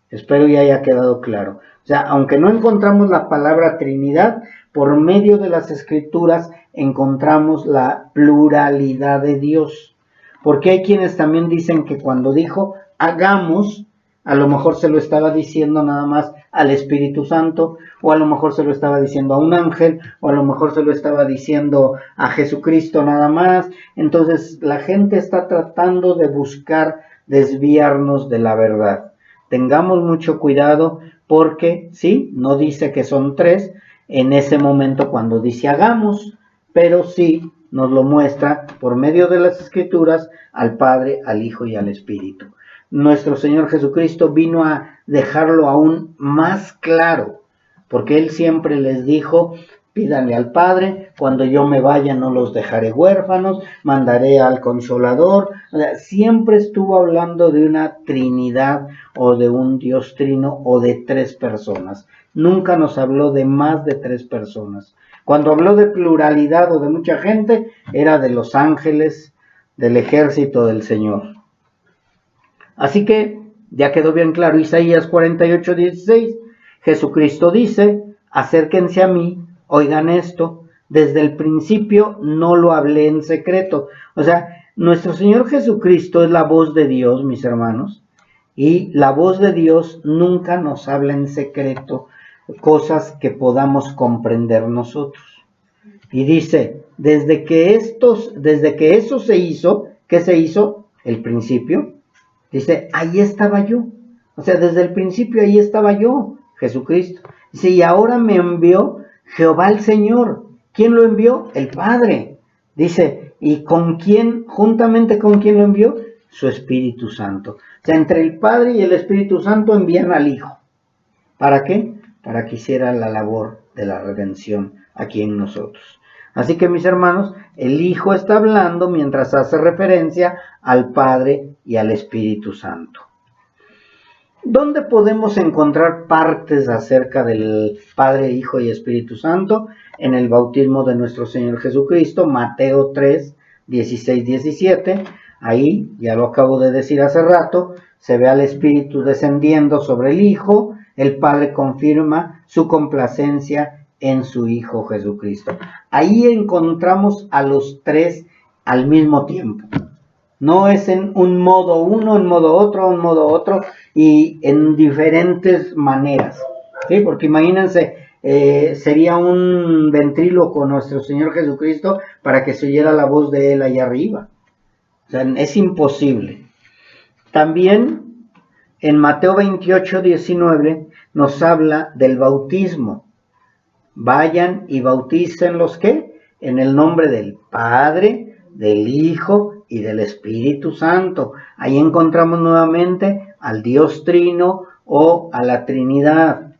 Speaker 1: Espero ya haya quedado claro. O sea, aunque no encontramos la palabra Trinidad, por medio de las Escrituras encontramos la pluralidad de Dios. Porque hay quienes también dicen que cuando dijo hagamos, a lo mejor se lo estaba diciendo nada más al Espíritu Santo, o a lo mejor se lo estaba diciendo a un ángel, o a lo mejor se lo estaba diciendo a Jesucristo nada más. Entonces la gente está tratando de buscar desviarnos de la verdad. Tengamos mucho cuidado porque, sí, no dice que son tres en ese momento cuando dice hagamos, pero sí nos lo muestra por medio de las Escrituras al Padre, al Hijo y al Espíritu. Nuestro Señor Jesucristo vino a dejarlo aún más claro, porque Él siempre les dijo, pídanle al Padre, cuando yo me vaya no los dejaré huérfanos, mandaré al Consolador. O sea, siempre estuvo hablando de una Trinidad o de un Dios trino o de tres personas. Nunca nos habló de más de tres personas. Cuando habló de pluralidad o de mucha gente, era de los ángeles, del ejército del Señor. Así que ya quedó bien claro, Isaías 48:16, Jesucristo dice, acérquense a mí, oigan esto, desde el principio no lo hablé en secreto. O sea, nuestro Señor Jesucristo es la voz de Dios, mis hermanos, y la voz de Dios nunca nos habla en secreto cosas que podamos comprender nosotros. Y dice, desde que eso se hizo, ¿qué se hizo? El principio. Dice, ahí estaba yo. O sea, desde el principio ahí estaba yo, Jesucristo. Dice, y ahora me envió Jehová el Señor. ¿Quién lo envió? El Padre. Dice, ¿y con quién, juntamente con quién lo envió? Su Espíritu Santo. O sea, entre el Padre y el Espíritu Santo envían al Hijo. ¿Para qué? Para que hiciera la labor de la redención aquí en nosotros. Así que, mis hermanos, el Hijo está hablando mientras hace referencia al Padre y al Espíritu Santo. ¿Dónde podemos encontrar partes acerca del Padre, Hijo y Espíritu Santo? En el bautismo de nuestro Señor Jesucristo, Mateo 3, 16, 17. Ahí, ya lo acabo de decir hace rato, se ve al Espíritu descendiendo sobre el Hijo, el Padre confirma su complacencia en su Hijo Jesucristo. Ahí encontramos a los tres al mismo tiempo. No es en un modo uno, en modo otro, y en diferentes maneras. ¿Sí? Porque imagínense, sería un ventríloco nuestro Señor Jesucristo para que se oyera la voz de Él allá arriba. O sea, es imposible. También en Mateo 28, 19 nos habla del bautismo. Vayan y bauticen los que en el nombre del Padre, del Hijo y del Espíritu Santo. Ahí encontramos nuevamente al Dios Trino o a la Trinidad.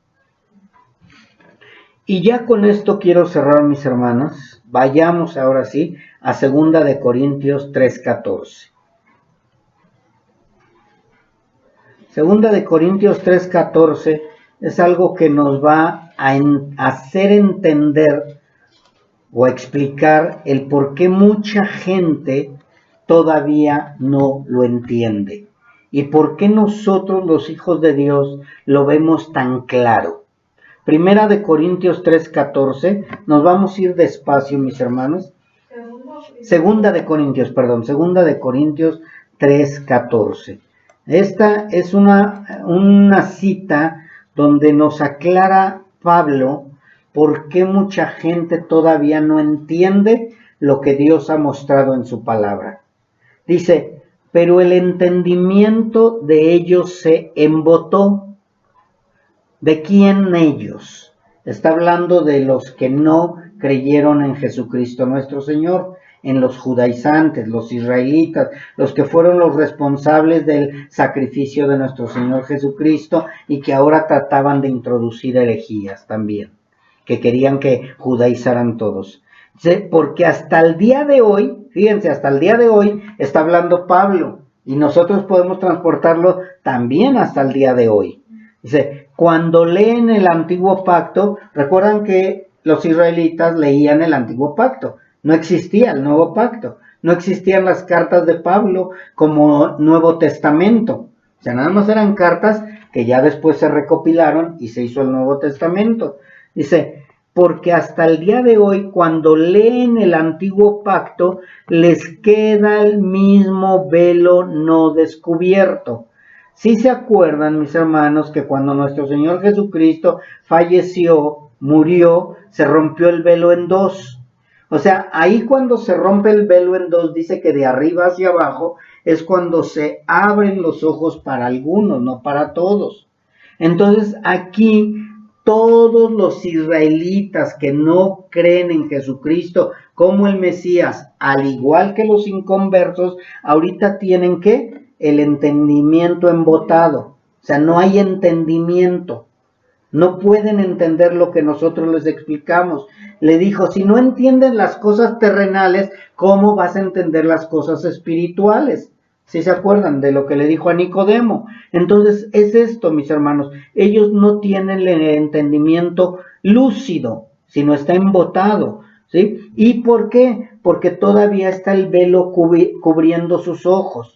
Speaker 1: Y ya con esto quiero cerrar, mis hermanos. Vayamos ahora sí a 2 de Corintios 3:14. 2 de Corintios 3:14 es algo que nos va a hacer entender o explicar el por qué mucha gente todavía no lo entiende y por qué nosotros los hijos de Dios lo vemos tan claro. 1 de Corintios 3:14, nos vamos a ir despacio, mis hermanos. 2 de Corintios 3:14. Esta es una cita donde nos aclara Pablo por qué mucha gente todavía no entiende lo que Dios ha mostrado en su palabra. Dice, pero el entendimiento de ellos se embotó. ¿De quién ellos? Está hablando de los que no creyeron en Jesucristo nuestro Señor, en los judaizantes, los israelitas, los que fueron los responsables del sacrificio de nuestro Señor Jesucristo y que ahora trataban de introducir herejías también, que querían que judaizaran todos. Porque hasta el día de hoy, fíjense, hasta el día de hoy está hablando Pablo y nosotros podemos transportarlo también hasta el día de hoy. Dice, cuando leen el antiguo pacto, recuerdan que los israelitas leían el antiguo pacto, no existía el nuevo pacto, no existían las cartas de Pablo como Nuevo Testamento, o sea, nada más eran cartas que ya después se recopilaron y se hizo el Nuevo Testamento. Dice, porque hasta el día de hoy, cuando leen el antiguo pacto, les queda el mismo velo no descubierto. Si se acuerdan, mis hermanos, que cuando nuestro Señor Jesucristo falleció, murió, se rompió el velo en dos. O sea, ahí cuando se rompe el velo en dos, dice que de arriba hacia abajo es cuando se abren los ojos para algunos, no para todos. Entonces, aquí todos los israelitas que no creen en Jesucristo como el Mesías, al igual que los inconversos, ahorita tienen que el entendimiento embotado, o sea, no hay entendimiento, no pueden entender lo que nosotros les explicamos. Le dijo, si no entiendes las cosas terrenales, ¿cómo vas a entender las cosas espirituales? ¿Sí se acuerdan de lo que le dijo a Nicodemo? Entonces es esto, mis hermanos, ellos no tienen el entendimiento lúcido, sino está embotado, ¿sí? ¿Y por qué? Porque todavía está el velo cubriendo sus ojos.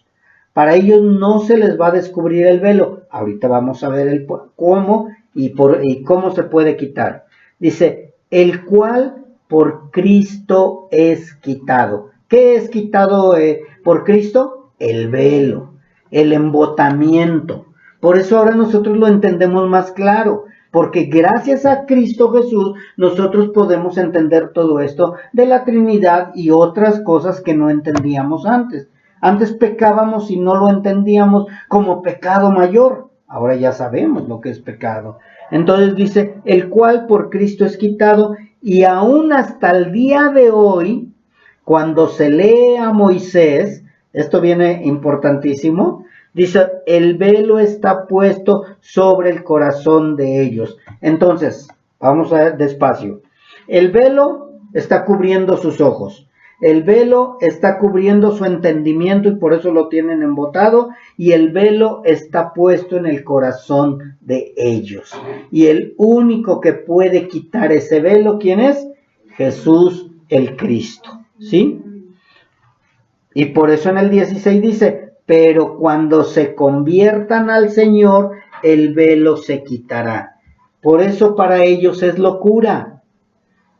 Speaker 1: Para ellos no se les va a descubrir el velo. Ahorita vamos a ver cómo y cómo se puede quitar. Dice, el cual por Cristo es quitado. ¿Qué es quitado por Cristo? El velo, el embotamiento. Por eso ahora nosotros lo entendemos más claro. Porque gracias a Cristo Jesús nosotros podemos entender todo esto de la Trinidad y otras cosas que no entendíamos antes. Antes pecábamos y no lo entendíamos como pecado mayor. Ahora ya sabemos lo que es pecado. Entonces dice, el cual por Cristo es quitado, y aún hasta el día de hoy, cuando se lee a Moisés, esto viene importantísimo, dice, el velo está puesto sobre el corazón de ellos. Entonces, vamos a ver despacio. El velo está cubriendo sus ojos. El velo está cubriendo su entendimiento y por eso lo tienen embotado, y el velo está puesto en el corazón de ellos. Y el único que puede quitar ese velo, ¿quién es? Jesús el Cristo, ¿sí? Y por eso en el 16 dice, pero cuando se conviertan al Señor, el velo se quitará. Por eso para ellos es locura.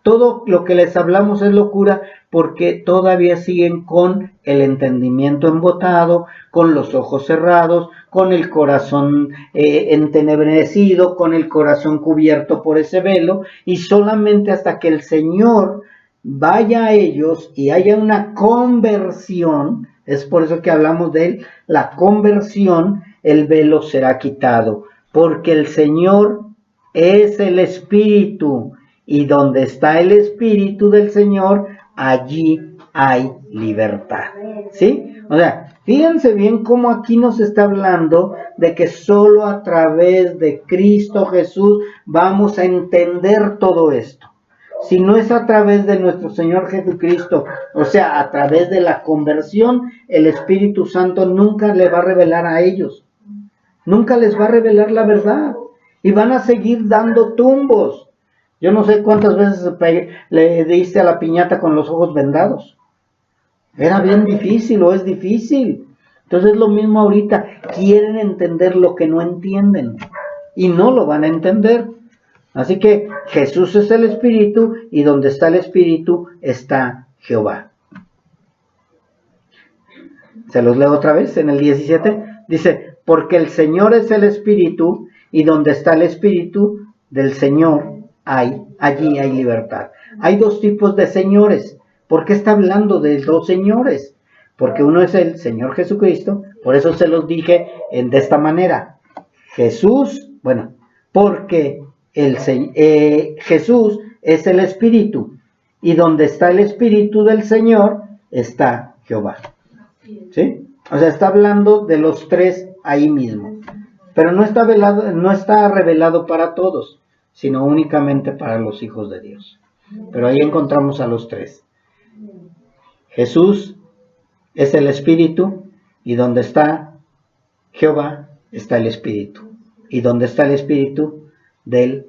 Speaker 1: Todo lo que les hablamos es locura porque todavía siguen con el entendimiento embotado, con los ojos cerrados, con el corazón entenebrecido, con el corazón cubierto por ese velo, y solamente hasta que el Señor vaya a ellos y haya una conversión, es por eso que hablamos de la conversión, el velo será quitado, porque el Señor es el Espíritu, y donde está el Espíritu del Señor, allí hay libertad. ¿Sí? O sea, fíjense bien cómo aquí nos está hablando de que solo a través de Cristo Jesús vamos a entender todo esto. Si no es a través de nuestro Señor Jesucristo, o sea, a través de la conversión, el Espíritu Santo nunca le va a revelar a ellos. Nunca les va a revelar la verdad. Y van a seguir dando tumbos. Yo no sé cuántas veces le diste a la piñata con los ojos vendados. Era bien difícil o es difícil. Entonces es lo mismo ahorita. Quieren entender lo que no entienden. Y no lo van a entender. Así que Jesús es el Espíritu y donde está el Espíritu está Jehová. Se los leo otra vez en el 17. Dice, porque el Señor es el Espíritu y donde está el Espíritu del Señor allí hay libertad. Hay dos tipos de señores. ¿Por qué está hablando de dos señores? Porque uno es el Señor Jesucristo, por eso se los dije de esta manera. Jesús, bueno, porque Jesús es el Espíritu, y donde está el Espíritu del Señor, está Jehová. ¿Sí? O sea, está hablando de los tres ahí mismo. Pero no está revelado para todos, sino únicamente para los hijos de Dios. Pero ahí encontramos a los tres. Jesús es el Espíritu, y donde está Jehová está el Espíritu. Y donde está el Espíritu de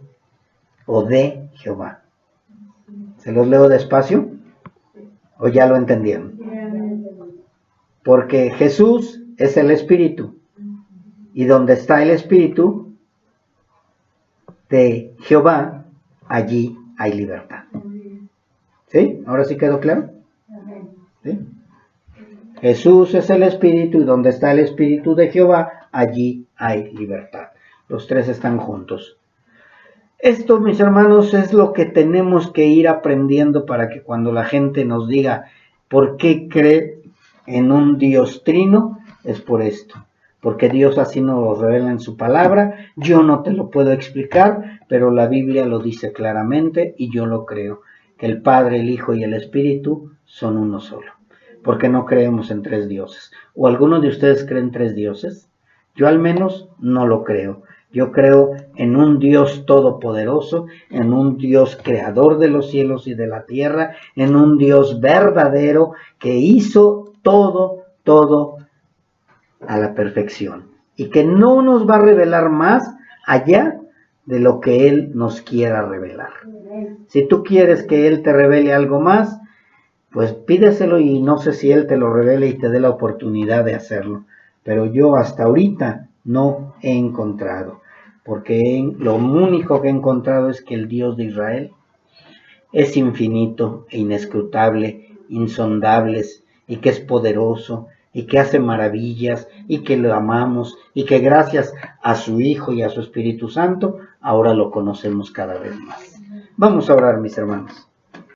Speaker 1: Jehová. ¿Se los leo despacio? ¿O ya lo entendieron? Porque Jesús es el Espíritu, y donde está el Espíritu de Jehová, allí hay libertad. ¿Sí? ¿Ahora sí quedó claro? ¿Sí? Jesús es el Espíritu, y donde está el Espíritu de Jehová, allí hay libertad. Los tres están juntos. Esto, mis hermanos, es lo que tenemos que ir aprendiendo para que cuando la gente nos diga ¿por qué cree en un Dios trino? Es por esto. Porque Dios así nos lo revela en su palabra. Yo no te lo puedo explicar, pero la Biblia lo dice claramente y yo lo creo. Que el Padre, el Hijo y el Espíritu son uno solo. Porque no creemos en tres dioses. ¿O alguno de ustedes cree en tres dioses? Yo al menos no lo creo. Yo creo en un Dios todopoderoso, en un Dios creador de los cielos y de la tierra, en un Dios verdadero que hizo todo a la perfección. Y que no nos va a revelar más allá de lo que Él nos quiera revelar. Si tú quieres que Él te revele algo más, pues pídeselo y no sé si Él te lo revele y te dé la oportunidad de hacerlo. Pero yo hasta ahorita no he encontrado. Porque lo único que he encontrado es que el Dios de Israel es infinito e inescrutable, insondables, y que es poderoso, y que hace maravillas, y que lo amamos, y que gracias a su Hijo y a su Espíritu Santo, ahora lo conocemos cada vez más. Vamos a orar, mis hermanos.